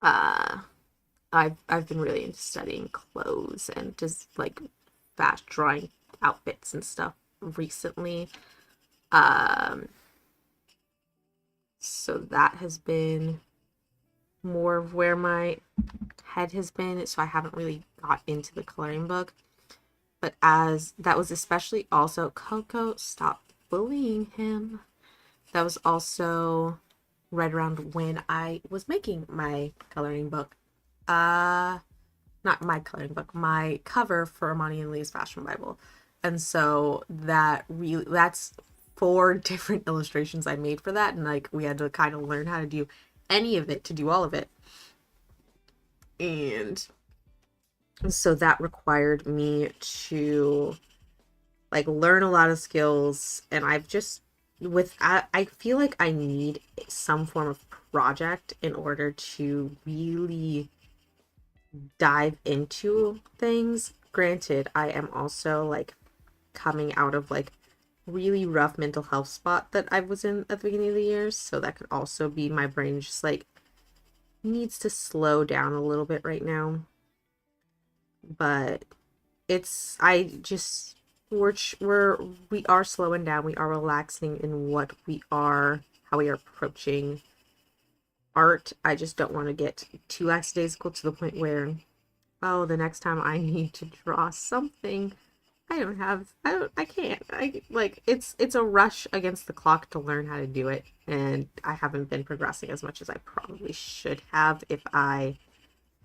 uh I've been really into studying clothes and just like fast drawing outfits and stuff recently. Um so that has been more of where my head has been, so I haven't really got into the coloring book. But as that was especially also Coco, stop bullying him. That was also right around when I was making my coloring book. Not my coloring book, my cover for Imani and Leah's Fashion Bible. And so that's 4 different illustrations I made for that, and like we had to kind of learn how to do any of it to do all of it. And so that required me to like learn a lot of skills, and I've just I feel like I need some form of project in order to really dive into things. Granted, I am also like coming out of like really rough mental health spot that I was in at the beginning of the year, so that could also be my brain just like needs to slow down a little bit right now. But it's I just we are slowing down. We are relaxing in what we are, how we are approaching art. I just don't want to get too lackadaisical to the point where, oh, the next time I need to draw something, I can't. I like it's a rush against the clock to learn how to do it, and I haven't been progressing as much as I probably should have if I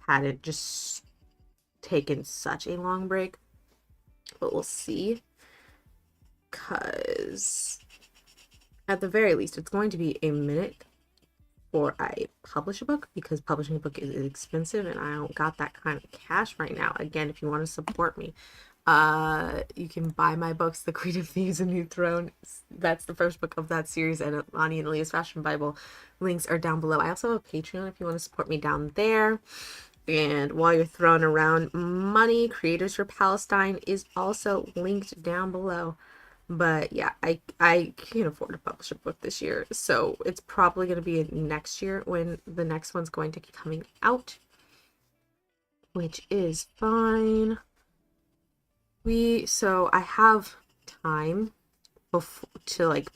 hadn't just taken such a long break. But we'll see, because at the very least it's going to be a minute before I publish a book, because publishing a book is expensive and I don't got that kind of cash right now. Again, if you want to support me, you can buy my books, The Queen of Thieves, A New Throne. That's the first book of that series, and Imani and Aaliyah's Fashion Bible. Links are down below. I also have a Patreon if you want to support me down there. And while you're throwing around money, Creators for Palestine is also linked down below. But yeah, I can't afford to publish a book this year, so it's probably going to be next year when the next one's going to be coming out, which is fine. So I have time before to like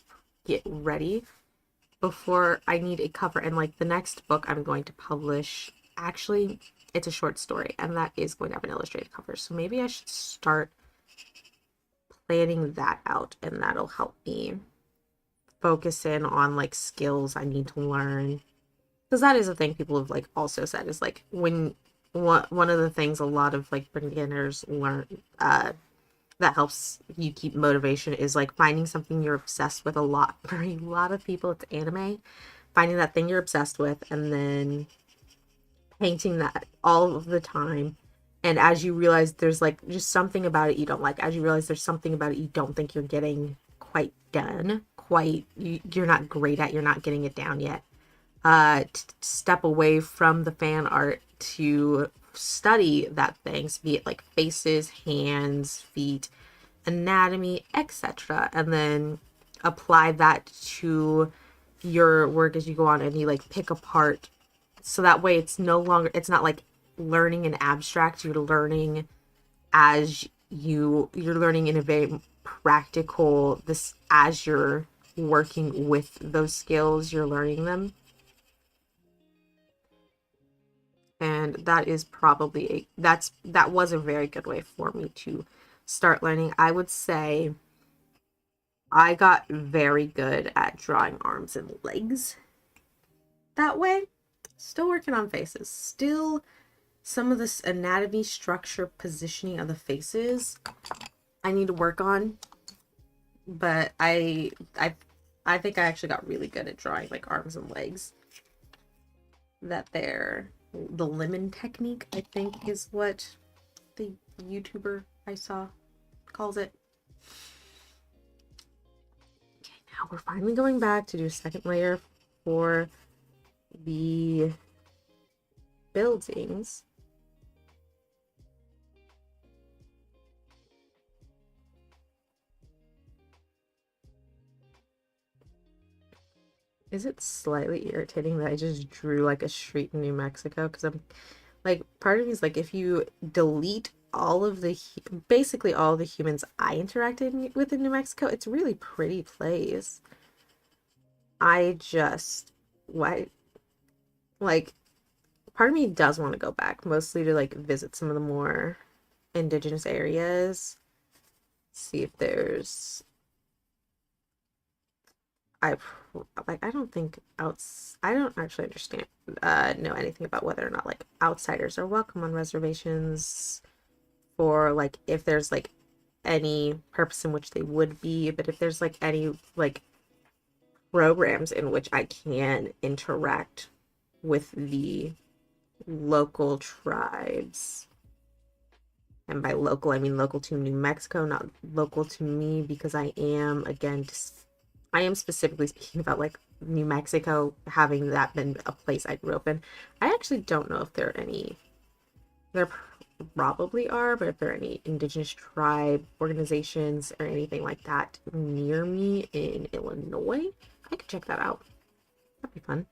get ready before I need a cover, and like the next book I'm going to publish, actually it's a short story, and that is going to have an illustrated cover, so maybe I should start planning that out, and that'll help me focus in on like skills I need to learn, because that is a thing people have like also said is like when one of the things a lot of like beginners learn that helps you keep motivation is like finding something you're obsessed with a lot. For a lot of people it's anime, finding that thing you're obsessed with and then painting that all of the time. And as you realize there's like just something about it you don't like, as you realize there's something about it you don't think you're getting quite done, you're not great at, you're not getting it down yet, step away from the fan art to study that things, be it like faces, hands, feet, anatomy, etc., and then apply that to your work as you go on, and you like pick apart, so that way it's not like learning in abstract, you're learning you're learning in a very practical, this as you're working with those skills, you're learning them. And that is probably that was a very good way for me to start learning. I would say I got very good at drawing arms and legs that way. Still working on faces. Still some of this anatomy, structure, positioning of the faces I need to work on. But I think I actually got really good at drawing like arms and legs. That they're the lemon technique, I think, is what the YouTuber I saw calls it. Okay, now we're finally going back to do a second layer for the buildings. Is it slightly irritating that I just drew like a street in New Mexico? Because I'm like, part of me is like, if you delete all of the basically all the humans I interacted with in New Mexico, it's a really pretty place. I just why like part of me does want to go back, mostly to like visit some of the more indigenous areas, see if there's I like I don't think outs I don't actually understand know anything about whether or not like outsiders are welcome on reservations, or like if there's like any purpose in which they would be, but if there's like any like programs in which I can interact with the local tribes. And by local, I mean local to New Mexico, not local to me, because I am, again, I am specifically speaking about like New Mexico, having that been a place I grew up in. I actually don't know if there are any, there probably are, but if there are any indigenous tribe organizations or anything like that near me in Illinois, I could check that out. That'd be fun.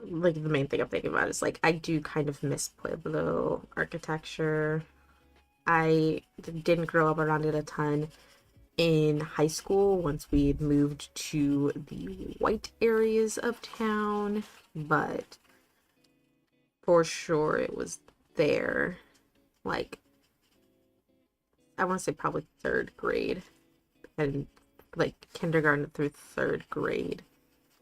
Like the main thing I'm thinking about is like I do kind of miss Pueblo architecture. I didn't grow up around it a ton. In high school, once we moved to the white areas of town, but for sure it was there. Like I want to say probably third grade, and like kindergarten through third grade.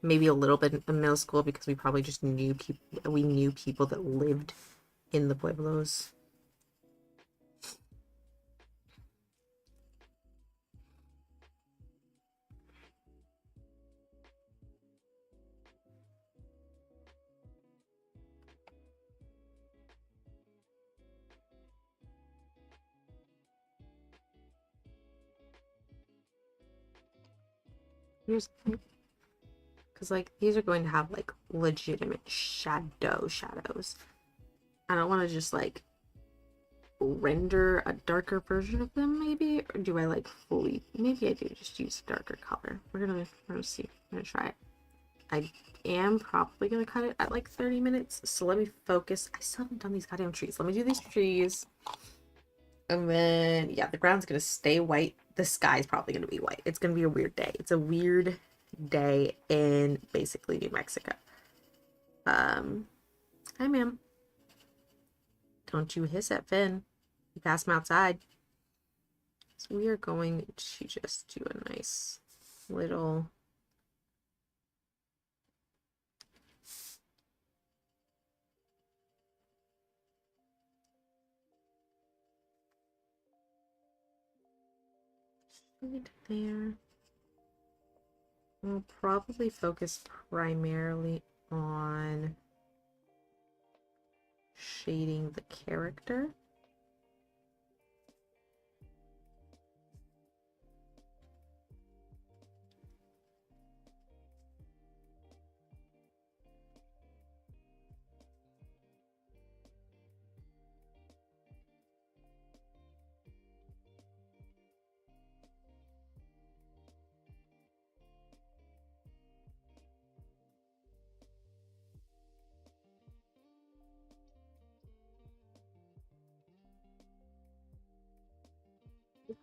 Maybe a little bit in middle school because we probably just knew people. We knew people that lived in the pueblos. Here's because like these are going to have like legitimate shadows. I don't want to just like render a darker version of them, maybe, or do I like fully? Maybe I do just use a darker color. We're gonna see. I'm gonna try it. I am probably gonna cut it at like 30 minutes. So let me focus. I still haven't done these goddamn trees. Let me do these trees. And then yeah, the ground's gonna stay white. The sky's probably gonna be white. It's gonna be a weird day. It's a weird day in basically New Mexico. Hi ma'am. Don't you hiss at Finn. You pass him outside. So we are going to just do a nice little shade there. We'll probably focus primarily on shading the character.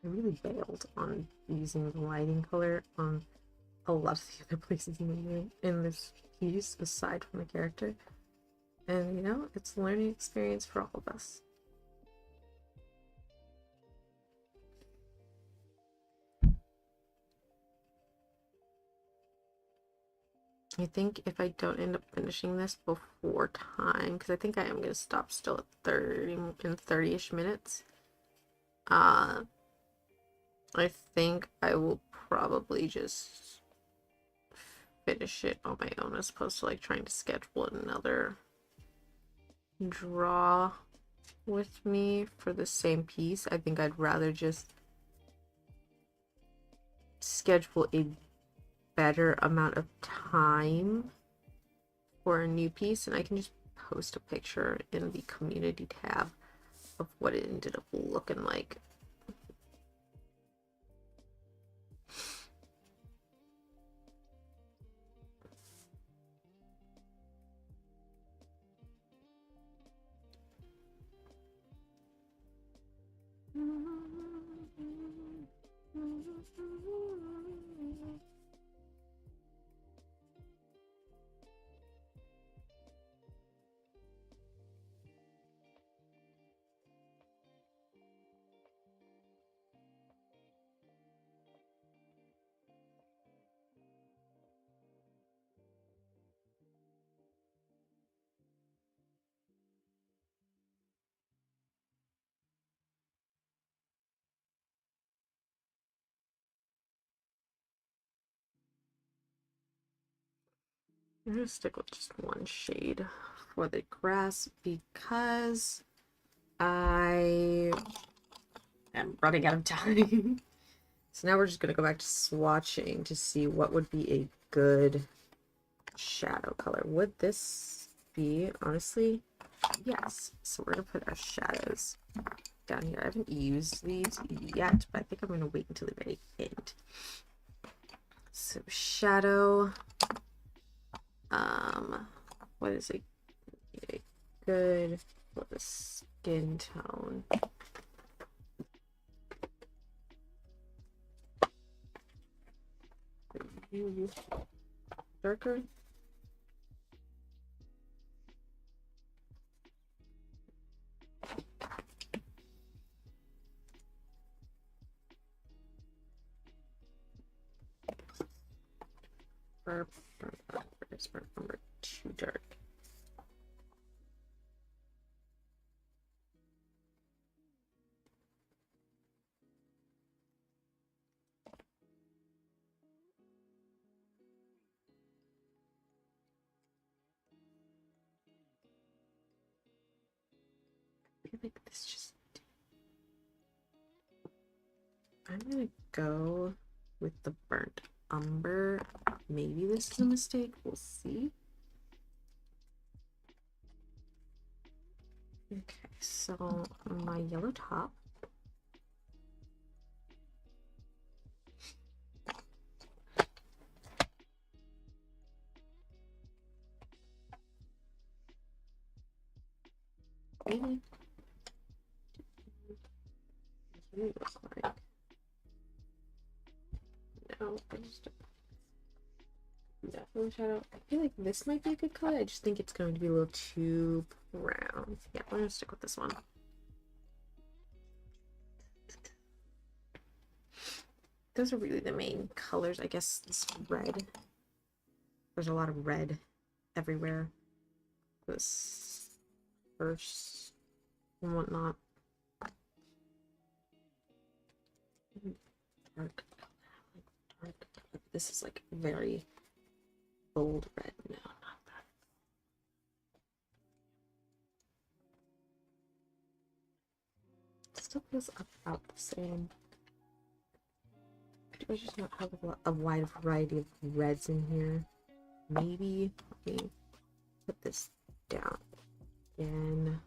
I really bailed on using the lighting color on a lot of the other places in this piece aside from the character. And you know, it's a learning experience for all of us. I think if I don't end up finishing this before time, because I think I am going to stop still at 30-ish minutes. I think I will probably just finish it on my own as opposed to like trying to schedule another draw with me for the same piece. I think I'd rather just schedule a better amount of time for a new piece, and I can just post a picture in the community tab of what it ended up looking like. I'm gonna stick with just one shade for the grass because I am running out of time. So now we're just gonna go back to swatching to see what would be a good shadow color. Would this be, honestly? Yes. So we're gonna put our shadows down here. I haven't used these yet, but I think I'm gonna wait until the very end. So shadow, what is a good for the skin tone? Darker? Burp number too dark. I feel like this just... I'm gonna go with the burnt umber. Maybe this is a mistake. We'll see. Okay, so my yellow top. Really? Really look like... No, I just definitely shadow. I feel like this might be a good color. I just think it's going to be a little too brown. Yeah, we're gonna stick with this one. Those are really the main colors. I guess this red. There's a lot of red everywhere. This first and whatnot. Dark. Dark. This is like very bold red. No, not that. Still feels about the same. Do I just not have a wide variety of reds in here? Maybe. Let me put this down again.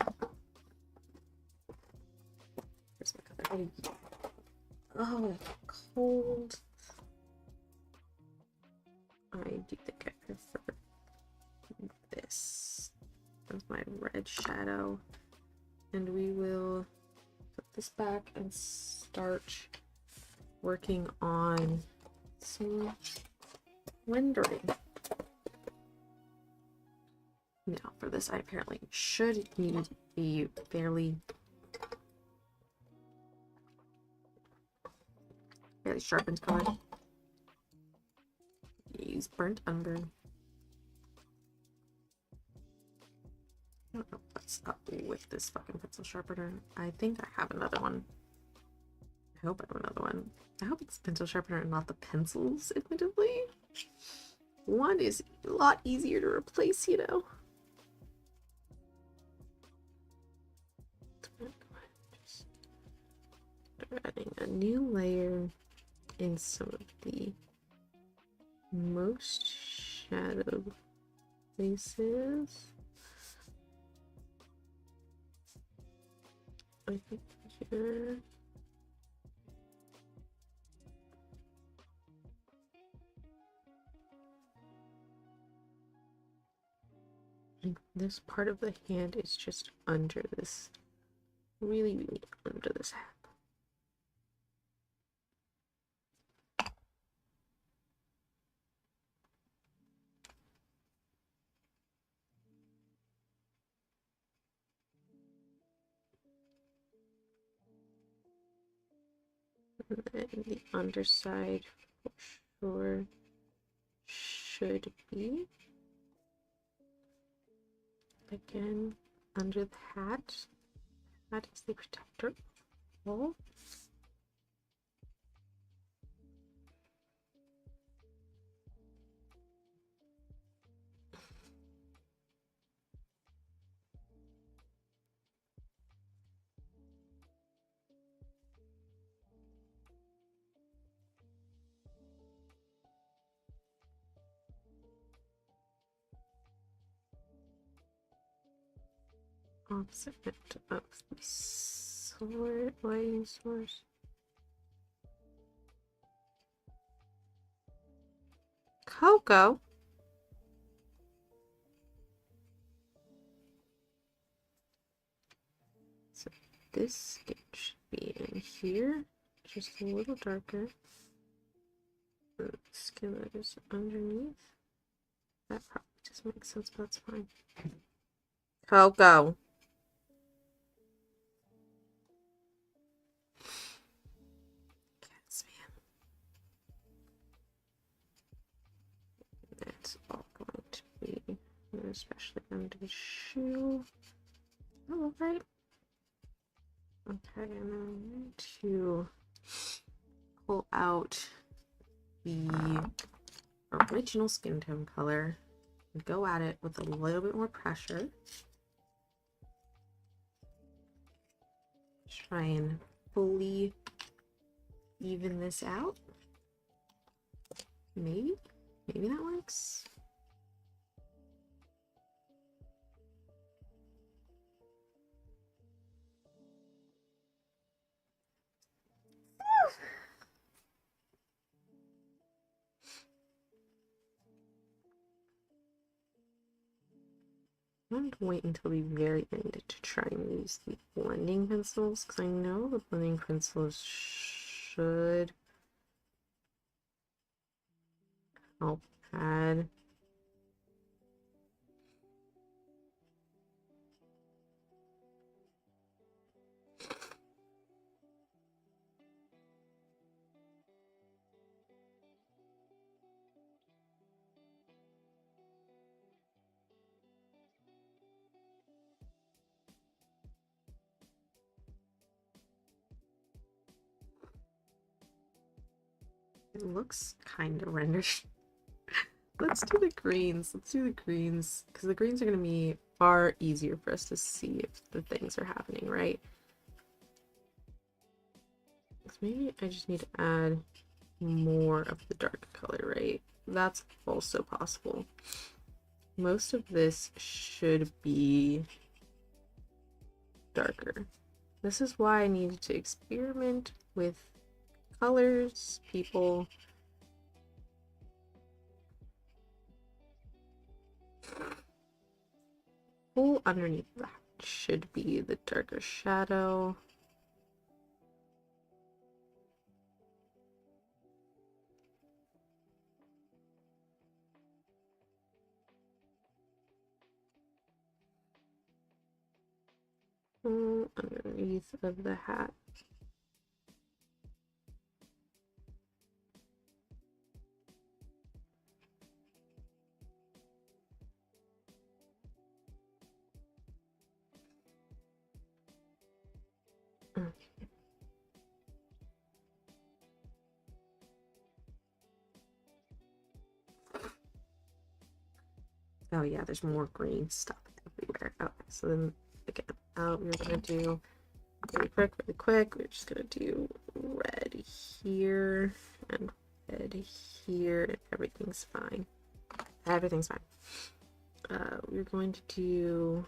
Where's my color? Oh, that's cold. I do think I prefer this as my red shadow. And we will put this back and start working on some rendering. Now for this, I apparently should need a fairly sharpened color. Use burnt umber. don't know what's up with this fucking pencil sharpener. I think I have another one. I hope I have another one. I hope it's pencil sharpener and not the pencils, admittedly. One is a lot easier to replace, you know. Just adding a new layer in some of the most shadowed places. I think here. Like this part of the hand is just under this, really under this hat. And then the underside for sure should be, again, under the hat. That is the protector. Oh. Opposite of the sword, lighting source. Coco. So this skin should be in here, just a little darker. The skin that is underneath. That probably just makes sense, but that's fine. Coco. That's all going to be, especially under the shoe. Oh, right. Okay, and then I'm going to pull out the original skin tone color and go at it with a little bit more pressure. Try and fully even this out. Maybe that works. I'm going to wait until the very end to try and use the blending pencils, because I know the blending pencils should help add. It looks kind of rendered. Let's do the greens. Let's do the greens, because the greens are going to be far easier for us to see if the things are happening, right? So maybe I just need to add more of the dark color, right? That's also possible. Most of this should be darker. This is why I needed to experiment with colors, people. Full underneath that should be the darker shadow. Full underneath of the hat. Oh yeah, there's more green stuff everywhere. Okay, so then again, we're gonna do really quick. We're just gonna do red here and red here, and everything's fine. Everything's fine. We're going to do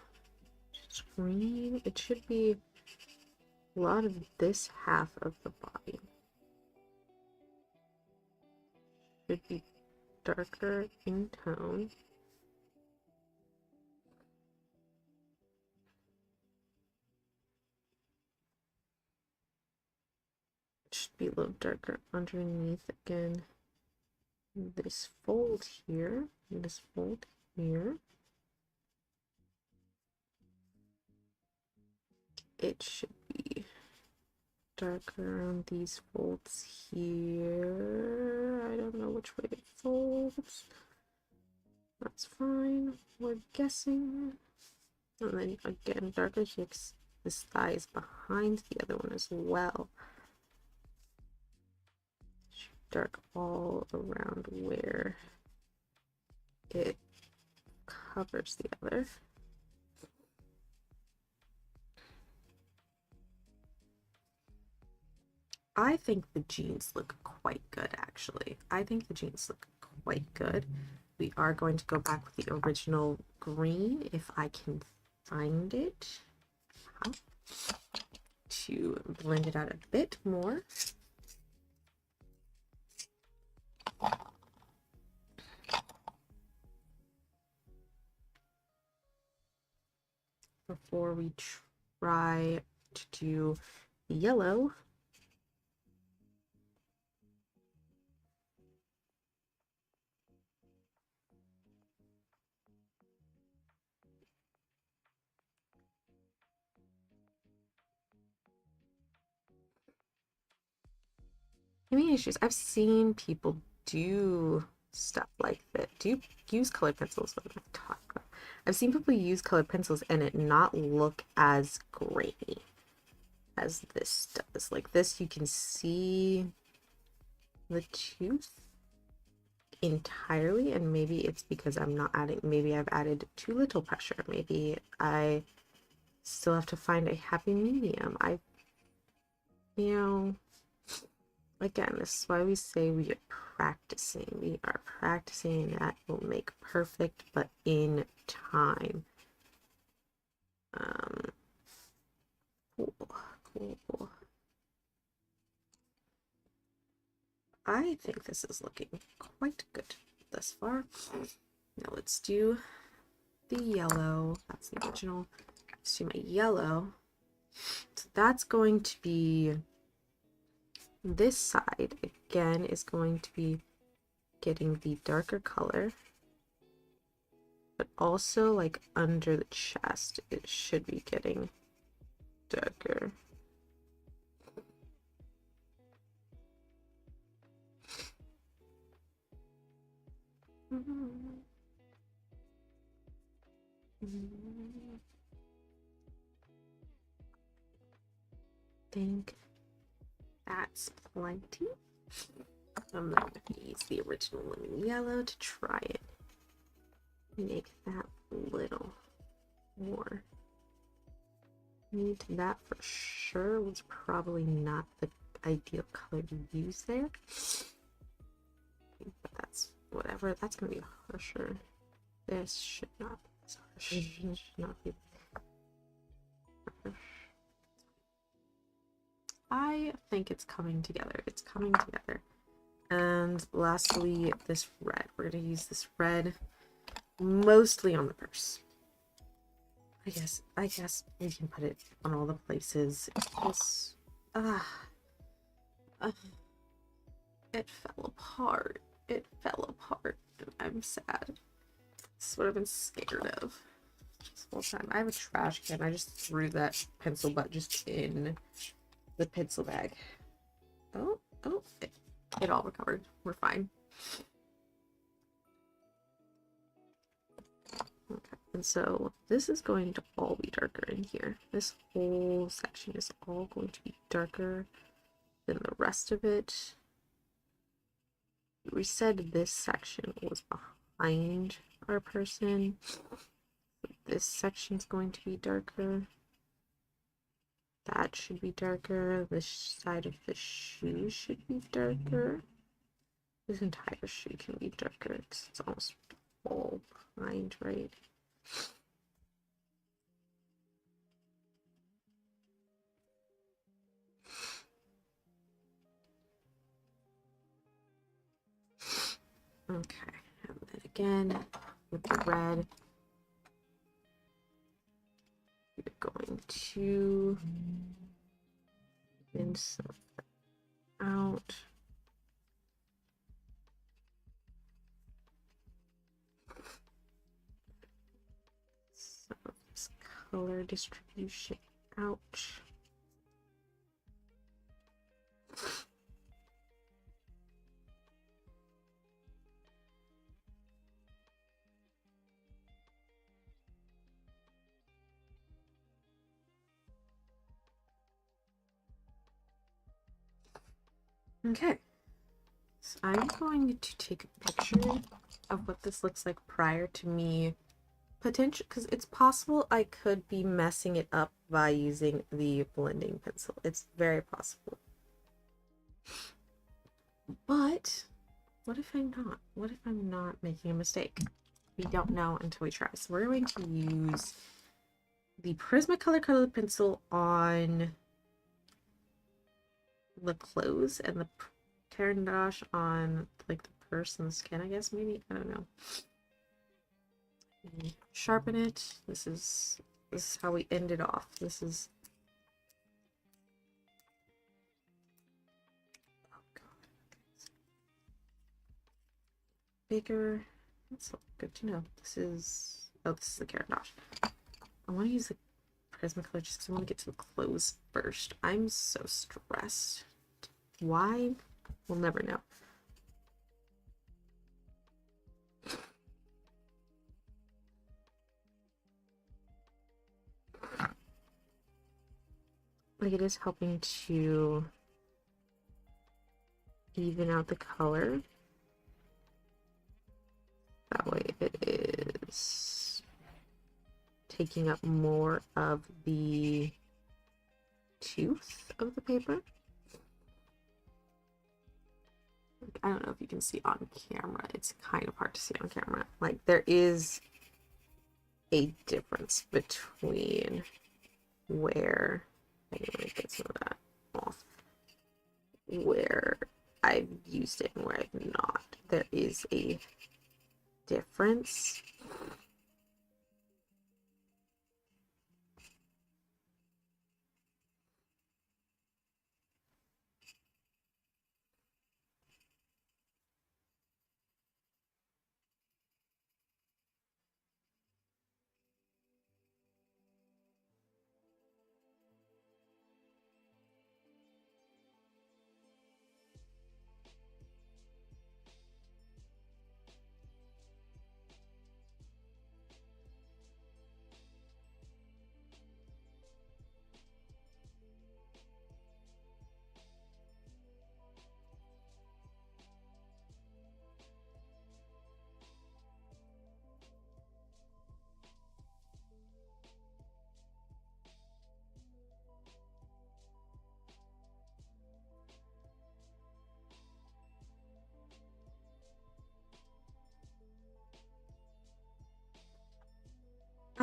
green. It should be a lot of this half of the body. Should be darker in tone. Should be a little darker underneath again. This fold here, and this fold here. It should be darker on these folds here. I don't know which way it folds. That's fine. We're guessing. And then again, darker here. This thigh is behind the other one as well. Dark all around where it covers the other. I think the jeans look quite good, actually. I think the jeans look quite good. We are going to go back with the original green if I can find it to blend it out a bit more. Before we try to do the yellow. Any issues? I've seen people do stuff like that. Do you use colored pencils? What am I talking about? I've seen people use colored pencils and it not look as grainy as this does. Like this, you can see the tooth entirely, and maybe it's because I'm not adding, maybe I've added too little pressure. Maybe I still have to find a happy medium. You know, again, this is why we say we are practicing. We are practicing, and that will make perfect, but in time. Cool. I think this is looking quite good thus far. Now let's do the yellow. That's the original. Let's do my yellow. So that's going to be this side again is going to be getting the darker color, but also like under the chest it should be getting darker. Think that's plenty. I'm going to use the original lemon yellow to try it. Make that a little more. That for sure was probably not the ideal color to use there. But that's whatever. That's going to be harsher. This should not be as harsh. Should not be harsh. I think it's coming together. It's coming together. And lastly, this red. We're going to use this red mostly on the purse. I guess we can put it on all the places. It's it fell apart. It fell apart. I'm sad. This is what I've been scared of this whole time. I have a trash can. I just threw that pencil butt just in the pencil bag. Oh, it all recovered. We're fine. Okay, and so this is going to all be darker in here. This whole section is all going to be darker than the rest of it. We said this section was behind our person. This section's going to be darker. That should be darker. This side of the shoe should be darker. This entire shoe can be darker because it's almost all behind, right? Okay, and then again with the red, we're going to even some of that out. Some of this color distribution out. Okay, so I'm going to take a picture of what this looks like prior to me potential, because it's possible I could be messing it up by using the blending pencil. It's very possible. But what if I'm not? What if I'm not making a mistake? We don't know until we try. So we're going to use the Prismacolor colored pencil on the clothes and the Caran d'Ache on like the person's skin, I guess, maybe. I don't know. Sharpen it. This is how we end it off. This is, oh god, bigger. That's good to know. This is, oh, this is the Caran d'Ache. I want to use the Prismacolor just because I want to get to the clothes first. I'm so stressed. Why? We'll never know. Like, it is helping to even out the color. That way it is taking up more of the tooth of the paper. Like, I don't know if you can see on camera. It's kind of hard to see on camera. Like, there is a difference between where, I'm gonna get some of that off, where I've used it and where I've not. There is a difference.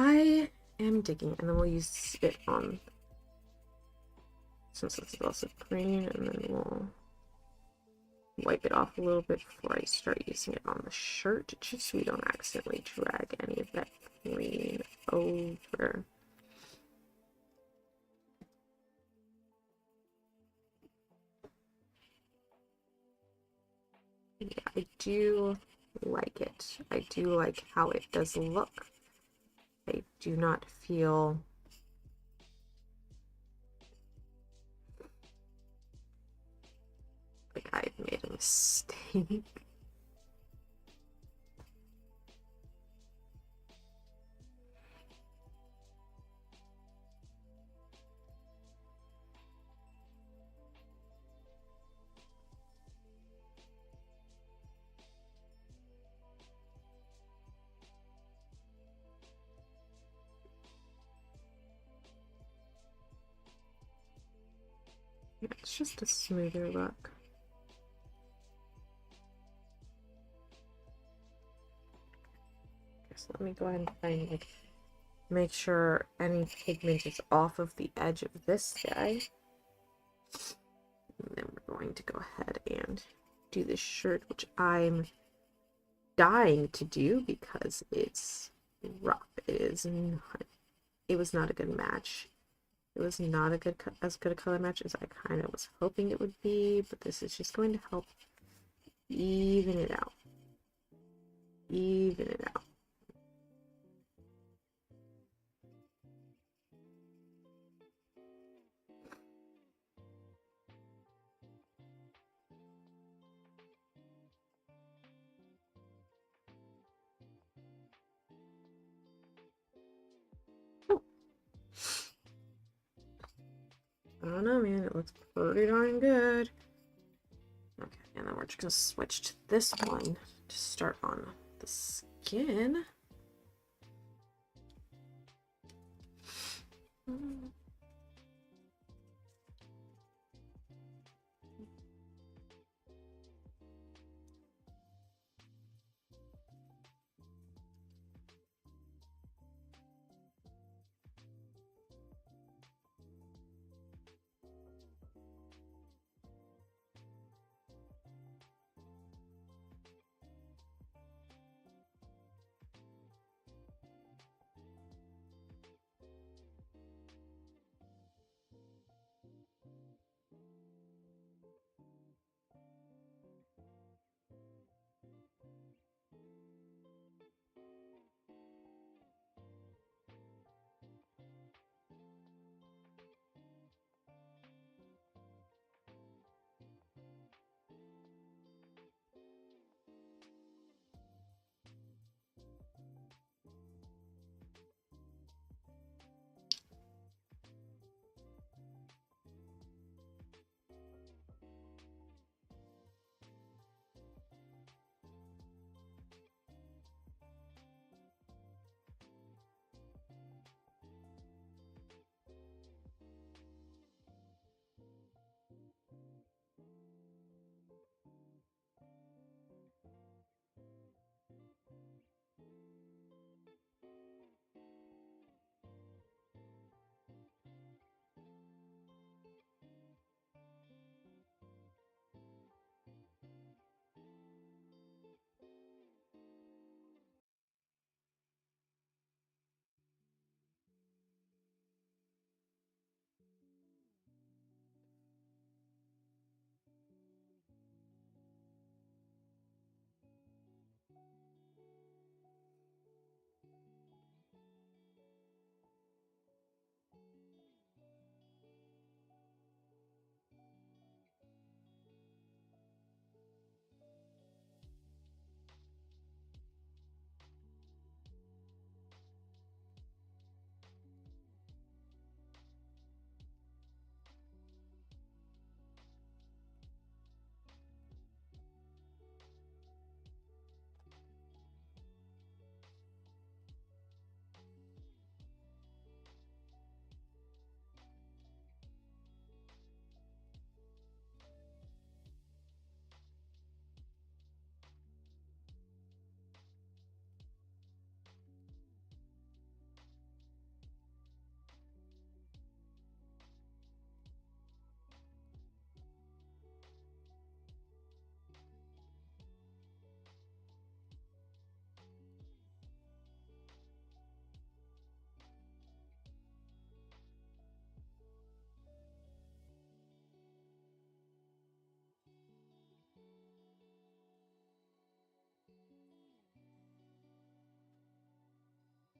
I am digging, and then we'll use it on, since it's also green, and then we'll wipe it off a little bit before I start using it on the shirt, just so we don't accidentally drag any of that green over. Yeah, I do like it. I do like how it does look. I do not feel like I've made a mistake. It's just a smoother look. So let me go ahead and find, like, make sure any pigment is off of the edge of this guy. And then we're going to go ahead and do this shirt, which I'm dying to do because it's rough. It was not a good match. It was not as good a color match as I kind of was hoping it would be, but this is just going to help even it out. Even it out. I don't know, man. It looks pretty darn good. Okay, and then we're just gonna switch to this one to start on the skin.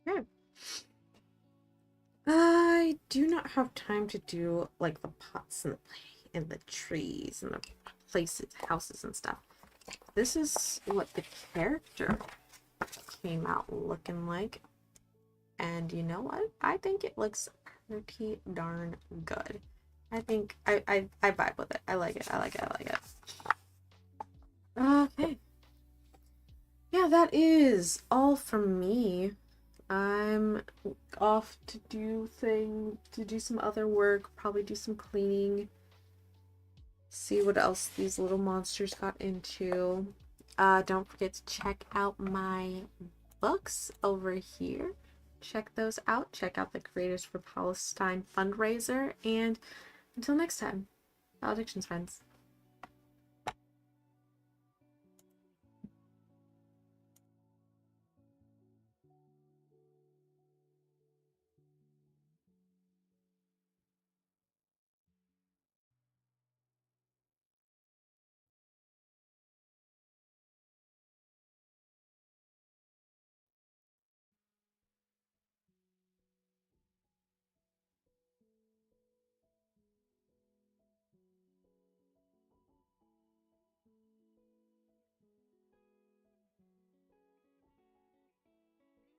Okay. I do not have time to do like the pots and the trees and the places, houses and stuff. This is what the character came out looking like. And you know what? I think it looks pretty darn good. I think I vibe with it. I like it. I like it. I like it. Okay. Yeah, that is all from me. I'm off to do some other work, probably do some cleaning. see what else these little monsters got into. Don't forget to check out my books over here. Check those out. Check out the Creators for Palestine fundraiser. And until next time, Valedictions, friends.